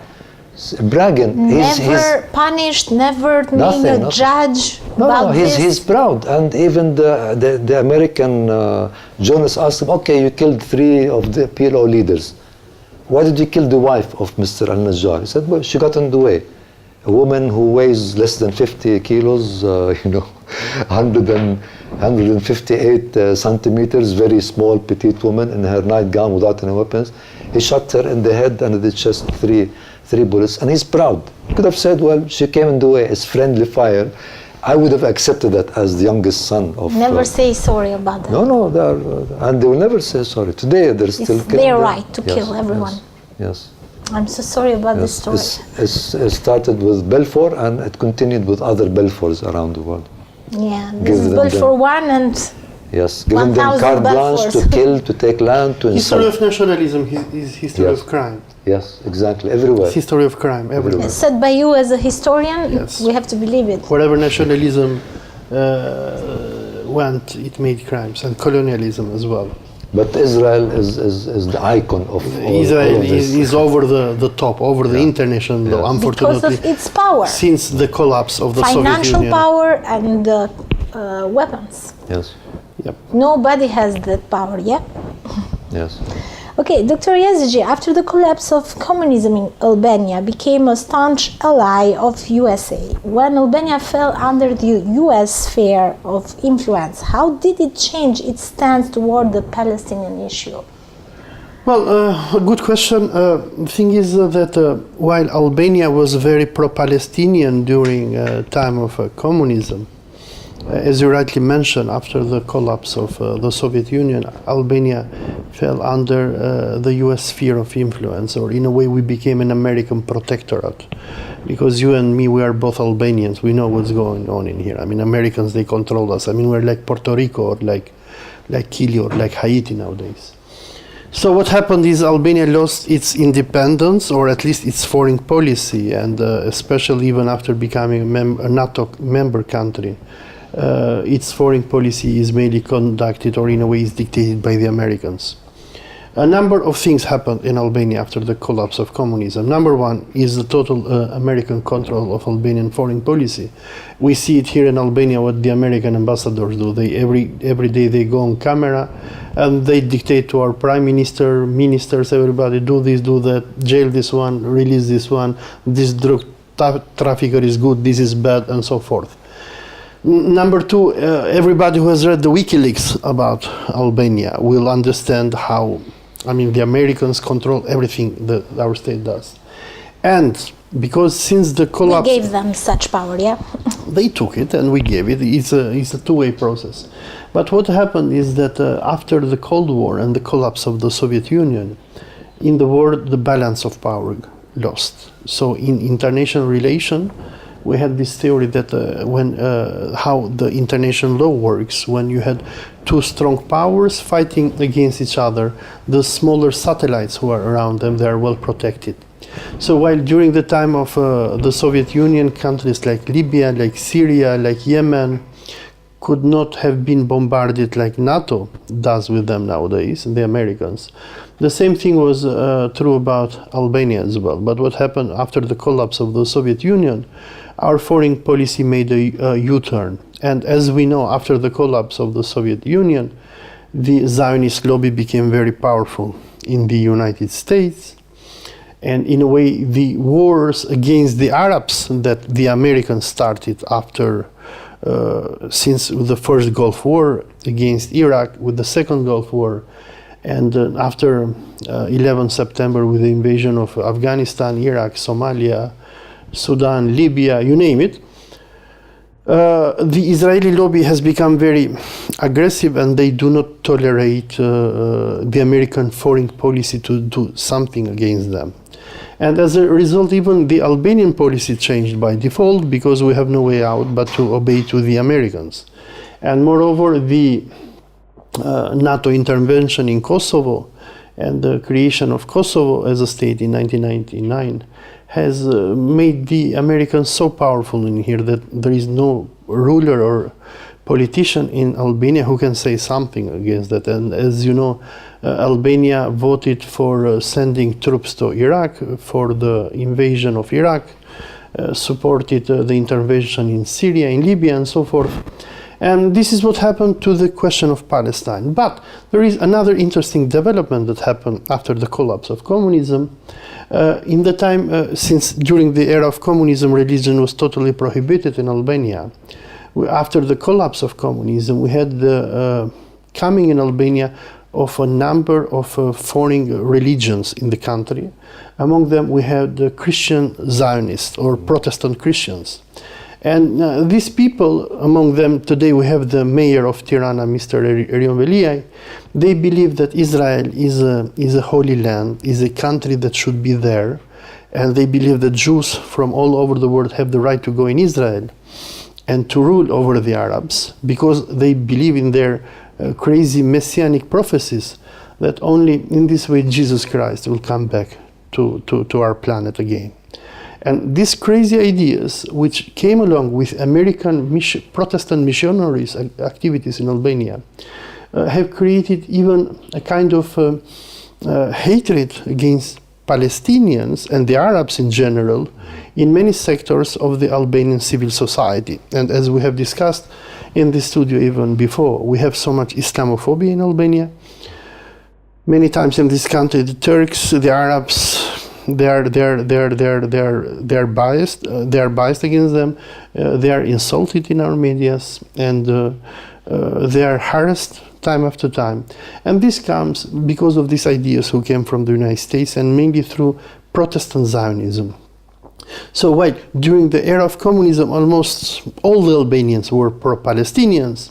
bragging. Never punished, never being a judge about this? He's proud. And even the American journalists asked him, okay, you killed 3 of the PLO leaders. Why did you kill the wife of Mr. Al Najjar? He said, well, she got in the way. A woman who weighs less than 50 kilos, 158 centimeters, very small, petite woman in her nightgown without any weapons. He shot her in the head and the chest, 3 bullets, and he's proud. He could have said, well, she came in the way, it's friendly fire. I would have accepted that as the youngest son of... Never say sorry about that. No, and they will never say sorry. Today, they're still killing. It's their right to kill everyone. Yes. I'm so sorry about this story. It started with Balfour, and it continued with other Balfours around the world. Yeah, this is Balfour 1 and... Yes, giving them carte blanche to kill, to take land, to insult. History of nationalism is history of crime. Yes, exactly, everywhere. History of crime, everywhere. It's said by you as a historian, we have to believe it. Wherever nationalism went, it made crimes, and colonialism as well. But Israel is the icon of Israel is over the top, over the international law, unfortunately. Because of its power. Since the collapse of the Soviet Union. Financial power and weapons. Yes. Yep. Nobody has that power yet. Yes. Okay, Dr. Jazexhi, after the collapse of communism in Albania, became a staunch ally of USA. When Albania fell under the US sphere of influence, how did it change its stance toward the Palestinian issue? Well, a good question. The thing is that while Albania was very pro-Palestinian during time of communism, as you rightly mentioned, after the collapse of the Soviet Union, Albania fell under the US sphere of influence, or in a way we became an American protectorate. Because you and me, we are both Albanians, we know what's going on in here. I mean, Americans, they control us. I mean, we're like Puerto Rico or like Chile or like Haiti nowadays. So what happened is Albania lost its independence, or at least its foreign policy, and especially even after becoming a NATO member country. Its foreign policy is mainly conducted, or in a way is dictated by the Americans. A number of things happened in Albania after the collapse of communism. Number one is the total American control of Albanian foreign policy. We see it here in Albania what the American ambassadors do. They every day they go on camera and they dictate to our prime minister, ministers, everybody, do this, do that, jail this one, release this one, this drug trafficker is good, this is bad, and so forth. Number two, everybody who has read the WikiLeaks about Albania will understand how, I mean, the Americans control everything that our state does. And because since the collapse... We gave them such power, yeah? They took it and we gave it. It's a two-way process. But what happened is that after the Cold War and the collapse of the Soviet Union, in the world, the balance of power lost. So in international relation, we had this theory that how the international law works, when you had two strong powers fighting against each other, the smaller satellites who are around them, they are well protected. So while during the time of the Soviet Union, countries like Libya, like Syria, like Yemen, could not have been bombarded like NATO does with them nowadays, the Americans. The same thing was true about Albania as well. But what happened after the collapse of the Soviet Union, our foreign policy made a U-turn. And as we know, after the collapse of the Soviet Union, the Zionist lobby became very powerful in the United States. And in a way, the wars against the Arabs that the Americans started after, since the first Gulf War against Iraq, with the second Gulf War, and after 11 September with the invasion of Afghanistan, Iraq, Somalia, Sudan, Libya, you name it, the Israeli lobby has become very aggressive, and they do not tolerate the American foreign policy to do something against them. And as a result, even the Albanian policy changed by default, because we have no way out but to obey to the Americans. And moreover, the NATO intervention in Kosovo and the creation of Kosovo as a state in 1999 has made the Americans so powerful in here that there is no ruler or politician in Albania who can say something against that. And as you know, Albania voted for sending troops to Iraq for the invasion of Iraq, supported the intervention in Syria, in Libya, and so forth. And this is what happened to the question of Palestine. But there is another interesting development that happened after the collapse of communism. In the time, since during the era of communism, religion was totally prohibited in Albania. After the collapse of communism, we had the coming in Albania of a number of foreign religions in the country. Among them, we had the Christian Zionists or Protestant Christians. And these people, among them, today we have the mayor of Tirana, Mr. Erion Veliaj. They believe that Israel is a holy land, is a country that should be there. And they believe that Jews from all over the world have the right to go in Israel and to rule over the Arabs, because they believe in their crazy messianic prophecies that only in this way Jesus Christ will come back to our planet again. And these crazy ideas, which came along with American Protestant missionaries' activities in Albania, have created even a kind of hatred against Palestinians and the Arabs in general in many sectors of the Albanian civil society. And as we have discussed in this studio even before, we have so much Islamophobia in Albania. Many times in this country, the Turks, the Arabs, they're biased. They are biased against them. They are insulted in our medias, and they are harassed time after time. And this comes because of these ideas who came from the United States, and mainly through Protestant Zionism. So while during the era of communism, almost all the Albanians were pro-Palestinians,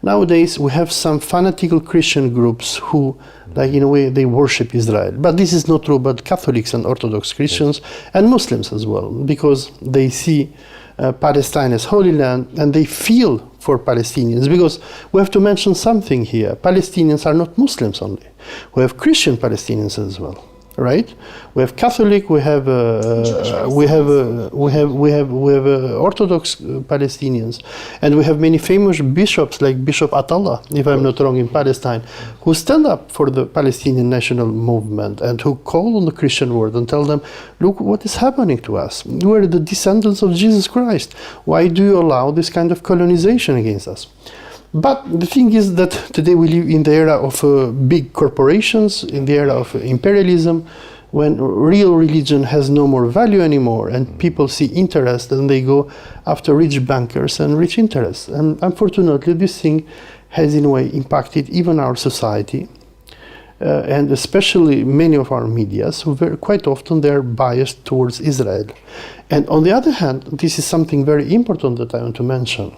nowadays we have some fanatical Christian groups who, like in a way, they worship Israel. But this is not true about Catholics and Orthodox Christians and Muslims as well, because they see Palestine as Holy Land, and they feel for Palestinians. Because we have to mention something here: Palestinians are not Muslims only. We have Christian Palestinians as well, right? We have Catholic, we have Orthodox Palestinians, and we have many famous bishops like Bishop Atallah, if I'm not wrong, in Palestine, who stand up for the Palestinian national movement and who call on the Christian world and tell them, look what is happening to us. We are the descendants of Jesus Christ. Why do you allow this kind of colonization against us? But the thing is that today we live in the era of big corporations, in the era of imperialism, when real religion has no more value anymore, and people see interest and they go after rich bankers and rich interests. And unfortunately, this thing has in a way impacted even our society, and especially many of our medias, who quite often they're biased towards Israel. And on the other hand, this is something very important that I want to mention.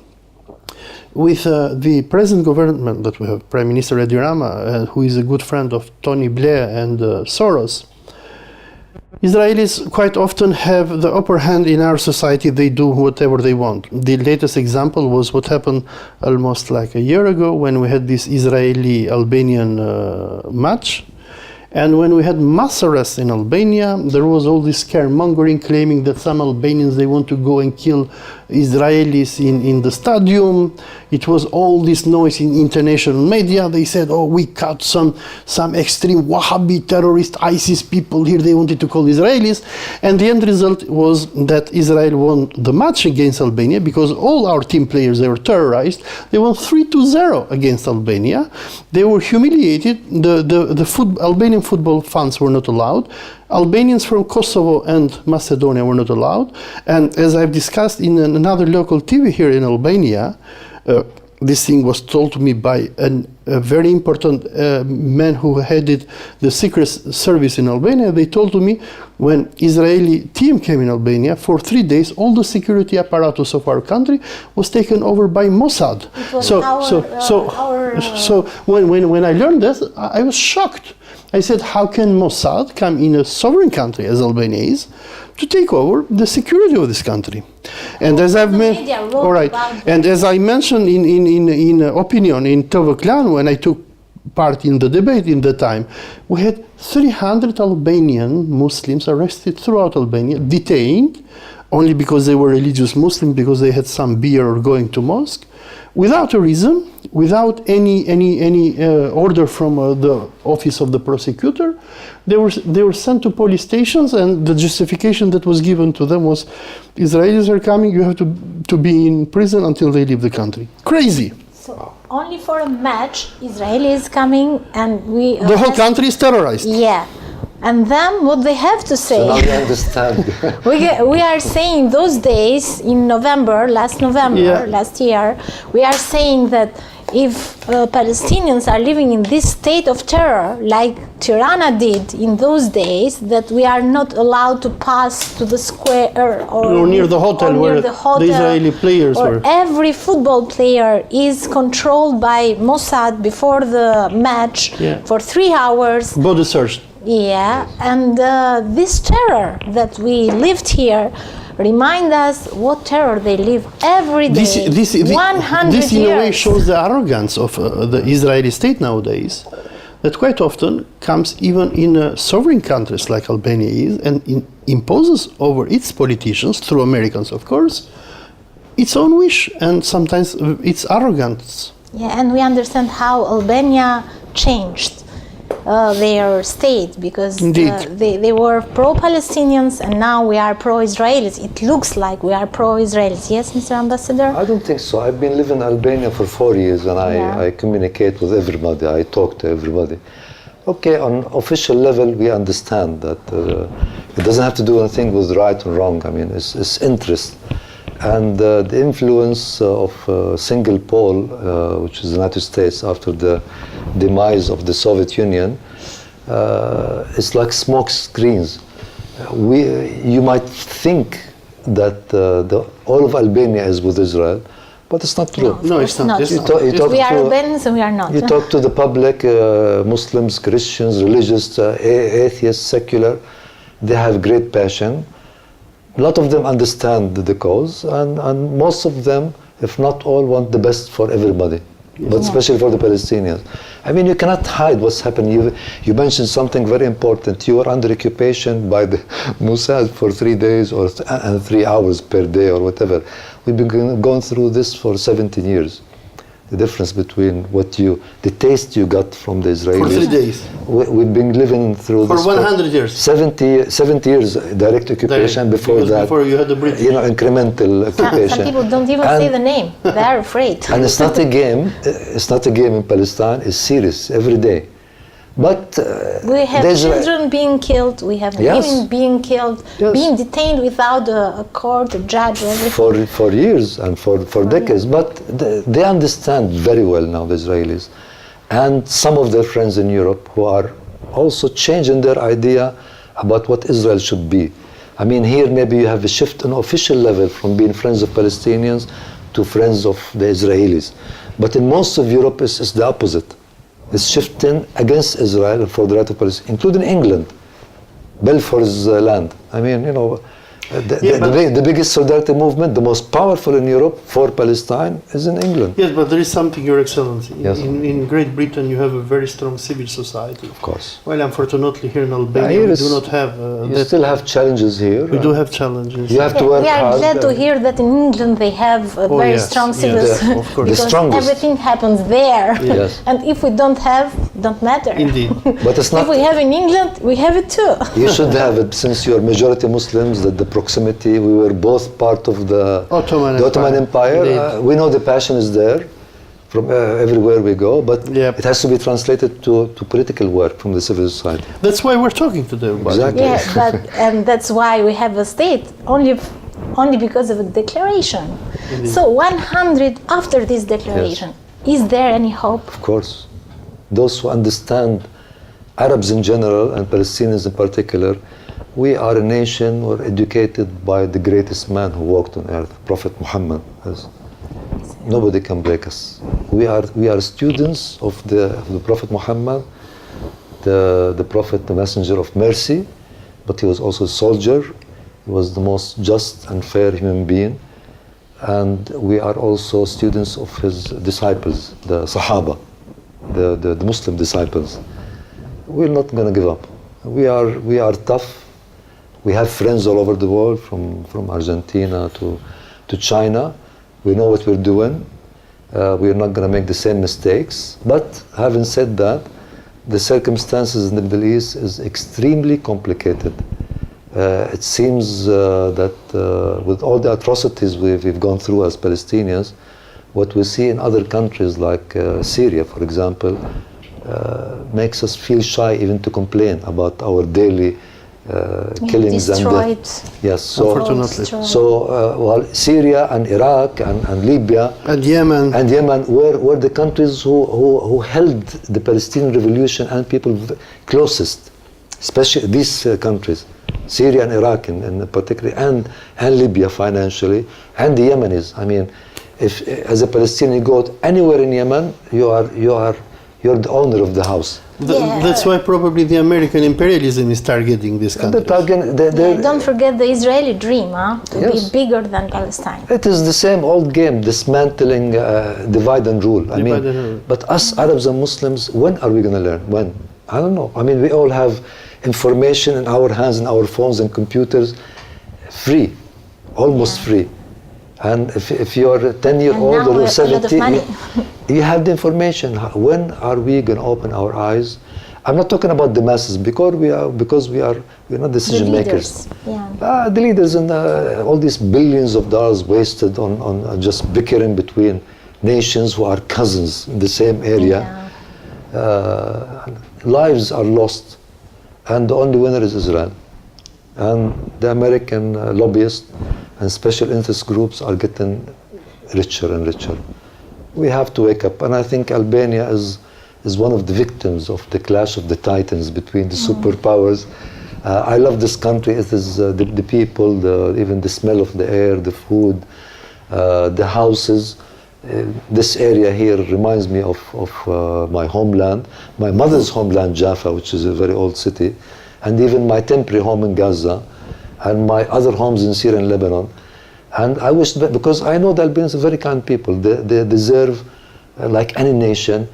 With the present government that we have, Prime Minister Edi Rama, who is a good friend of Tony Blair and Soros, Israelis quite often have the upper hand in our society. They do whatever they want. The latest example was what happened almost like a year ago when we had this Israeli-Albanian match. And when we had mass arrests in Albania, there was all this scaremongering claiming that some Albanians, they want to go and kill Israelis in the stadium. It was all this noise in international media. They said, oh, we caught some extreme Wahhabi terrorist ISIS people here. They wanted to call Israelis. And the end result was that Israel won the match against Albania because all our team players, they were terrorized. They won 3-0 against Albania. They were humiliated. The Albanian football fans were not allowed. Albanians from Kosovo and Macedonia were not allowed. And as I've discussed in another local TV here in Albania, this thing was told to me by a very important man who headed the secret service in Albania. They told to me when Israeli team came in Albania, for 3 days, all the security apparatus of our country was taken over by Mossad. So when I learned this, I was shocked. I said, how can Mossad come in a sovereign country as Albania is to take over the security of this country? And as I've mentioned, all right, and as I mentioned in opinion in Tovoklan, when I took part in the debate in the time, we had 300 Albanian Muslims arrested throughout Albania, detained only because they were religious Muslims, because they had some beer or going to mosque, without a reason, without any order from the office of the prosecutor. They were sent to police stations, and the justification that was given to them was, Israelis are coming, you have to be in prison until they leave the country. Crazy. So only for a match, Israel is coming, and we... the whole country is terrorized. Yeah. And then what they have to say. So now you understand. we are saying those days in November, last year, we are saying that if Palestinians are living in this state of terror, like Tirana did in those days, that we are not allowed to pass to the square or near the hotel where the Israeli players were. Every football player is controlled by Mossad before the match for 3 hours. Body searched. Yeah, and this terror that we lived here remind us what terror they live every day. This 100 in years. a way shows the arrogance of the Israeli state nowadays, that quite often comes even in sovereign countries like Albania is, and imposes over its politicians, through Americans of course, its own wish, and sometimes its arrogance. Yeah, and we understand how Albania changed their state, because they were pro-Palestinians, and now we are pro-Israelis. It looks like we are pro-Israelis. Yes, Mr. Ambassador? I don't think so. I've been living in Albania for 4 years, and I communicate with everybody. I talk to everybody. Okay, on official level, we understand that it doesn't have to do anything with right or wrong. I mean, it's interest. And the influence of single pole, which is the United States after the demise of the Soviet Union, it's like smoke screens. You might think that all of Albania is with Israel, but it's not true. No, it's not. We are Albanians and we are not. You talk to the public, Muslims, Christians, religious, atheists, secular, they have great passion. A lot of them understand the cause, and most of them, if not all, want the best for everybody, but especially for the Palestinians. I mean, you cannot hide what's happening. You mentioned something very important. You are under occupation by the Mossad for 3 days and 3 hours per day or whatever. We've been going through this for 17 years. The difference between the taste you got from the Israelis. For 3 days. We've been living through for this 100 years. 70 years direct occupation. Before that, before you had the British. Incremental occupation. Some people don't even say the name. They are afraid. And it's not a game. It's not a game in Palestine. It's serious every day. But we have children being killed. We have women being killed, being detained without a court, a judge, everything. For years and for decades. But they understand very well now, the Israelis, and some of their friends in Europe who are also changing their idea about what Israel should be. I mean, here maybe you have a shift on official level from being friends of Palestinians to friends of the Israelis. But in most of Europe, it's the opposite. It's shifting against Israel for the right of Palestine, including England, Balfour's land. I mean, the biggest solidarity movement, the most powerful in Europe for Palestine, is in England. Yes, but there is something, Your Excellency. Yes. In Great Britain, you have a very strong civil society. Of course. Well, unfortunately, here in Albania, we do not have you still have challenges here. We do have challenges. You have to work hard. We are glad to hear that in England they have a very strong civil society. Of course. Because everything happens there. Yes. And if we don't have, don't matter. Indeed. But it's not. If we have in England, we have it too. You should have it, since you're majority Muslims, that the proximity, we were both part of the Ottoman Empire. We know the passion is there from everywhere we go, but it has to be translated to political work from the civil society. That's why we're talking to them. Exactly. Yeah, and that's why we have a state, only because of a declaration. Indeed. So 100 after this declaration, is there any hope? Of course. Those who understand, Arabs in general and Palestinians in particular, we are a nation, we're educated by the greatest man who walked on earth, Prophet Muhammad. Nobody can break us. We are students of the Prophet Muhammad, the Prophet, the messenger of mercy, but he was also a soldier. He was the most just and fair human being. And we are also students of his disciples, the Sahaba, the Muslim disciples. We're not going to give up. We are tough. We have friends all over the world, from Argentina to China. We know what we're doing. We're not going to make the same mistakes. But having said that, the circumstances in the Middle East is extremely complicated. It seems that with all the atrocities we've gone through as Palestinians, what we see in other countries like Syria, for example, makes us feel shy even to complain about our daily killings and death. Yes, so unfortunately. While Syria and Iraq and Libya and Yemen were the countries who held the Palestinian revolution and people closest, especially these countries, Syria and Iraq in particular, and Libya financially, and the Yemenis. I mean, if as a Palestinian you go anywhere in Yemen, you're the owner of the house. That's why probably the American imperialism is targeting this country. Don't forget the Israeli dream, to be bigger than Palestine. It is the same old game, dismantling, divide and rule. But us Arabs and Muslims, when are we going to learn? When? I don't know. I mean, we all have information in our hands, in our phones and computers, free, almost free. And if you're 10-year-old or 70, you have the information. When are we going to open our eyes? I'm not talking about the masses, because we're not decision makers. The leaders and all these billions of dollars wasted on just bickering between nations who are cousins in the same area. lives are lost, and the only winner is Israel. And the American lobbyists and special interest groups are getting richer and richer. We have to wake up, and I think Albania is one of the victims of the clash of the titans between the superpowers. I love this country. It is the people, even the smell of the air, the food, the houses. This area here reminds me of my homeland, my mother's homeland, Jaffa, which is a very old city, and even my temporary home in Gaza, and my other homes in Syria and Lebanon. And I wish that, because I know the Albanians are very kind people. They deserve, like any nation,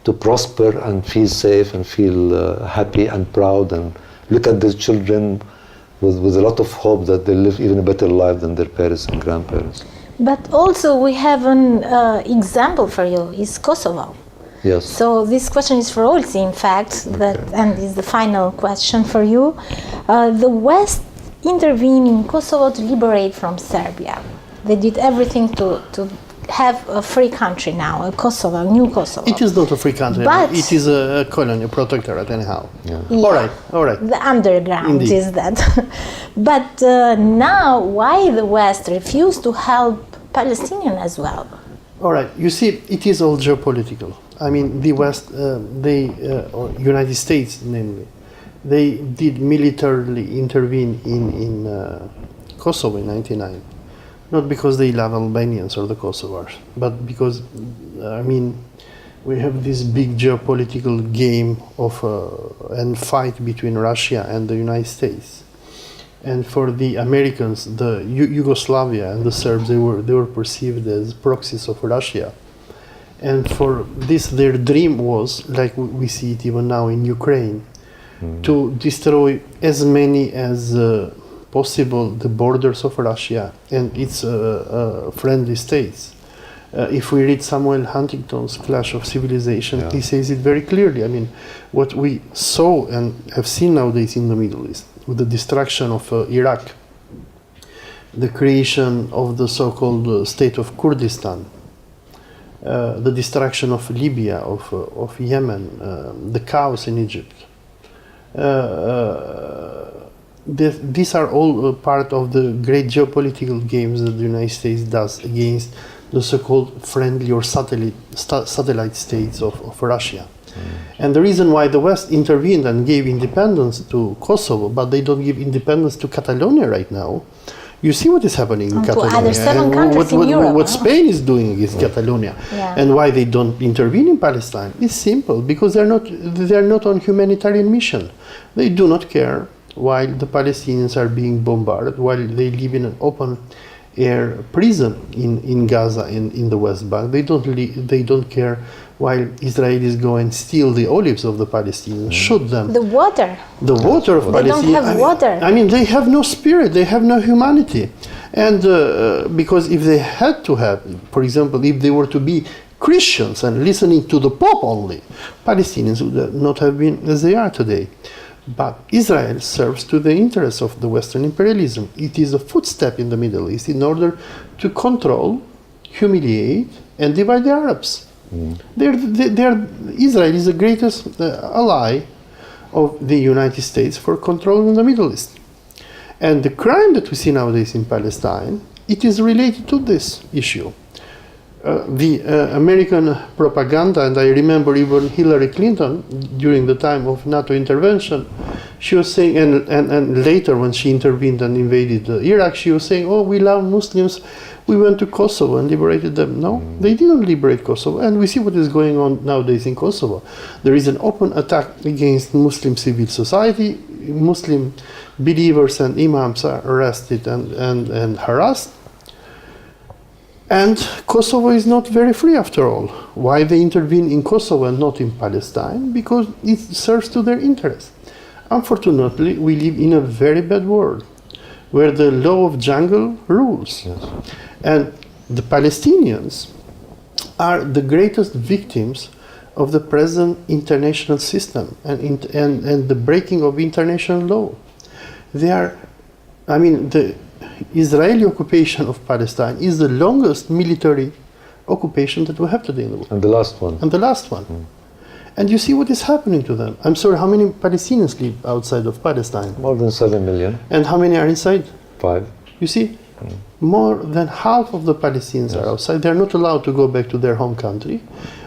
to prosper and feel safe and feel happy and proud, and look at their children with a lot of hope that they live even a better life than their parents and grandparents. But also we have an example for you, is Kosovo. Yes. So this question is for Olsi, in fact, and is the final question for you. The West intervened in Kosovo to liberate from Serbia. They did everything to have a free country now, a Kosovo, a new Kosovo. It is not a free country, but it is a colony, a protectorate anyhow. Yeah. Yeah, All right. The underground Indeed. is that. But now, why the West refused to help Palestinians as well? All right, you see, it is all geopolitical. I mean, the West, or United States namely, they did militarily intervene in Kosovo in '99. Not because they love Albanians or the Kosovars, but because, I mean, we have this big geopolitical game of and fight between Russia and the United States. And for the Americans, the Yugoslavia and the Serbs, they were perceived as proxies of Russia. And for this, their dream was, like we see it even now in Ukraine, to destroy as many as possible the borders of Russia and its friendly states. If we read Samuel Huntington's Clash of Civilization, he says it very clearly. I mean, what we saw and have seen nowadays in the Middle East, with the destruction of Iraq, the creation of the so-called state of Kurdistan, the destruction of Libya, of Yemen, the chaos in Egypt. These are all part of the great geopolitical games that the United States does against the so-called friendly or satellite states of Russia. And the reason why the West intervened and gave independence to Kosovo, but they don't give independence to Catalonia right now, you see what is happening in Catalonia. To other 7 countries in Europe. What Spain is doing against Catalonia, and why they don't intervene in Palestine is simple, because they are not on humanitarian mission. They do not care while the Palestinians are being bombarded, while they live in an open air prison in Gaza and in the West Bank. They don't care while Israelis go and steal the olives of the Palestinians, shoot them. The water of Palestine. They don't have water. I mean, they have no spirit, they have no humanity. And because if they had to have, for example, if they were to be Christians and listening to the Pope only, Palestinians would not have been as they are today. But Israel serves to the interests of the Western imperialism. It is a footstep in the Middle East in order to control, humiliate, and divide the Arabs. Israel is the greatest ally of the United States for controlling the Middle East. And the crime that we see nowadays in Palestine, it is related to this issue. The American propaganda, and I remember even Hillary Clinton during the time of NATO intervention, she was saying, and later when she intervened and invaded Iraq, she was saying, oh, we love Muslims, we went to Kosovo and liberated them. No, they didn't liberate Kosovo, and we see what is going on nowadays in Kosovo. There is an open attack against Muslim civil society. Muslim believers and imams are arrested and harassed. And Kosovo is not very free after all. Why they intervene in Kosovo and not in Palestine? Because it serves to their interest. Unfortunately, we live in a very bad world where the law of jungle rules. Yes. And the Palestinians are the greatest victims of the present international system and the breaking of international law. They are, I mean, the Israeli occupation of Palestine is the longest military occupation that we have today in the world. And the last one. And you see what is happening to them. I'm sorry, how many Palestinians live outside of Palestine? More than 7 million. And how many are inside? 5. You see, more than half of the Palestinians are outside. They're not allowed to go back to their home country.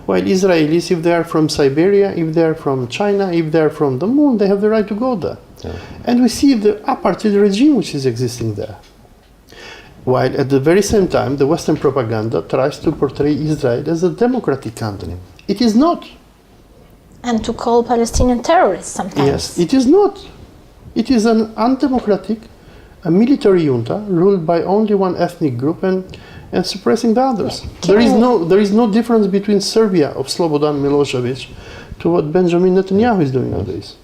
While Israelis, if they are from Siberia, if they are from China, if they are from the moon, they have the right to go there. Yeah. And we see the apartheid regime which is existing there. While at the very same time, the Western propaganda tries to portray Israel as a democratic country. It is not. And to call Palestinian terrorists sometimes. Yes, it is not. It is an undemocratic, a military junta ruled by only one ethnic group and suppressing the others. Yeah. There is no difference between Serbia of Slobodan Milosevic to what Benjamin Netanyahu is doing nowadays,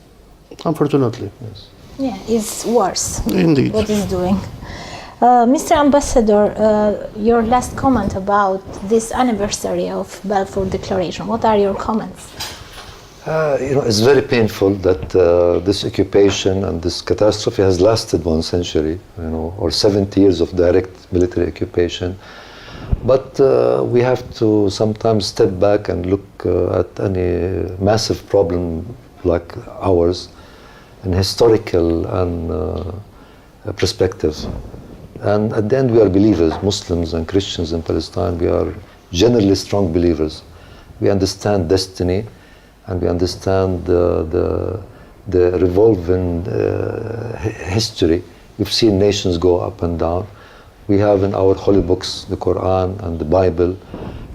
unfortunately. Yes. Yeah, it's worse. Indeed. What he's doing. Mr. Ambassador, your last comment about this anniversary of Balfour Declaration. What are your comments? It's very painful that this occupation and this catastrophe has lasted 1 century, or 70 years of direct military occupation. But we have to sometimes step back and look at any massive problem like ours in historical and perspective. And at the end, we are believers, Muslims and Christians in Palestine. We are generally strong believers. We understand destiny, and we understand the revolving history. We've seen nations go up and down. We have in our holy books, the Quran and the Bible,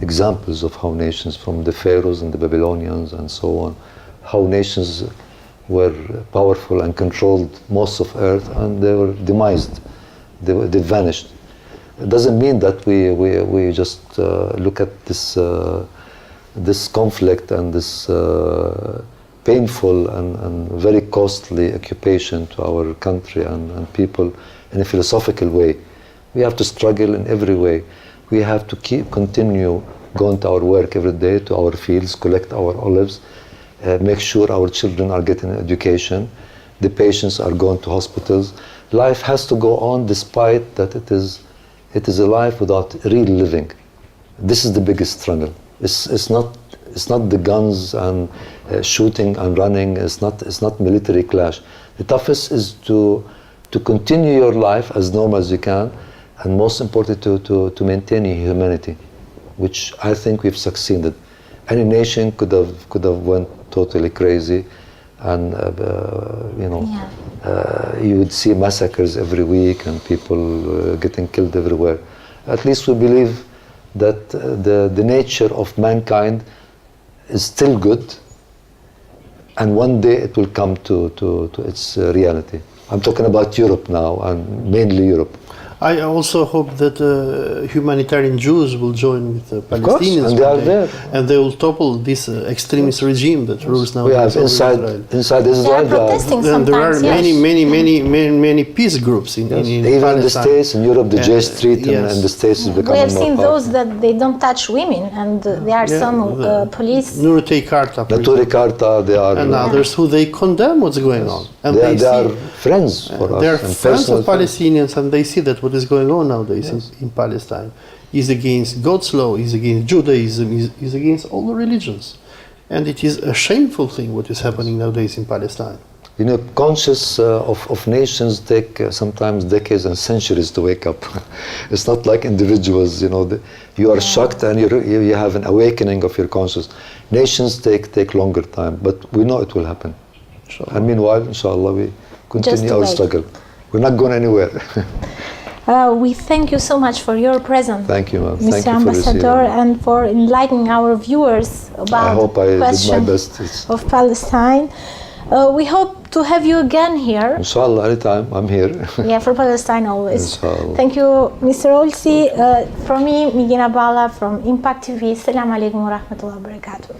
examples of how nations, from the Pharaohs and the Babylonians and so on, how nations were powerful and controlled most of earth, and they were demised. They vanished. It doesn't mean that we just look at this conflict and this painful and very costly occupation to our country and people in a philosophical way. We have to struggle in every way. We have to continue going to our work every day, to our fields, collect our olives, make sure our children are getting education, the patients are going to hospitals. Life has to go on despite that it is a life without real living. This is the biggest struggle. It's not the guns and shooting and running. It's not military clash. The toughest is to continue your life as normal as you can, and most important to maintain your humanity, which I think we've succeeded. Any nation could have went totally crazy, and you would see massacres every week and people getting killed everywhere. At least we believe that the nature of mankind is still good, and one day it will come to its reality. I'm talking about Europe now, and mainly Europe. I also hope that humanitarian Jews will join with the Palestinians, and they are there, and they will topple this extremist regime that rules now. We have inside Israel. They are protesting And there are sometimes, many peace groups in even Palestine. in the States, in Europe, the J Street and the States is becoming we have more seen powerful. those that they don't touch women, and there are some police. Nurutei Karta, Naturi Karta, they are, and others who they condemn what's going on. And they are friends for us. They are and friends personal of Palestinians, and they see that what is going on nowadays in Palestine is against God's law, is against Judaism, is against all the religions. And it is a shameful thing what is happening nowadays in Palestine. Conscious of nations take sometimes decades and centuries to wake up. It's not like individuals, you are shocked and you have an awakening of your conscience. Nations take longer time, but we know it will happen. Inshallah. And meanwhile, inshallah, we continue our struggle. We're not going anywhere. We thank you so much for your presence, Thank you, ma'am. Mr. Thank you Ambassador, and for enlightening our viewers about I hope I the did my question best. of Palestine. We hope to have you again here. Inshallah, anytime, I'm here. Yeah, for Palestine always. Inshallah. Thank you, Mr. Olsi. From me, Migena Balla from Impakt TV. Assalamu alaikum wa rahmatullahi wa barakatuh.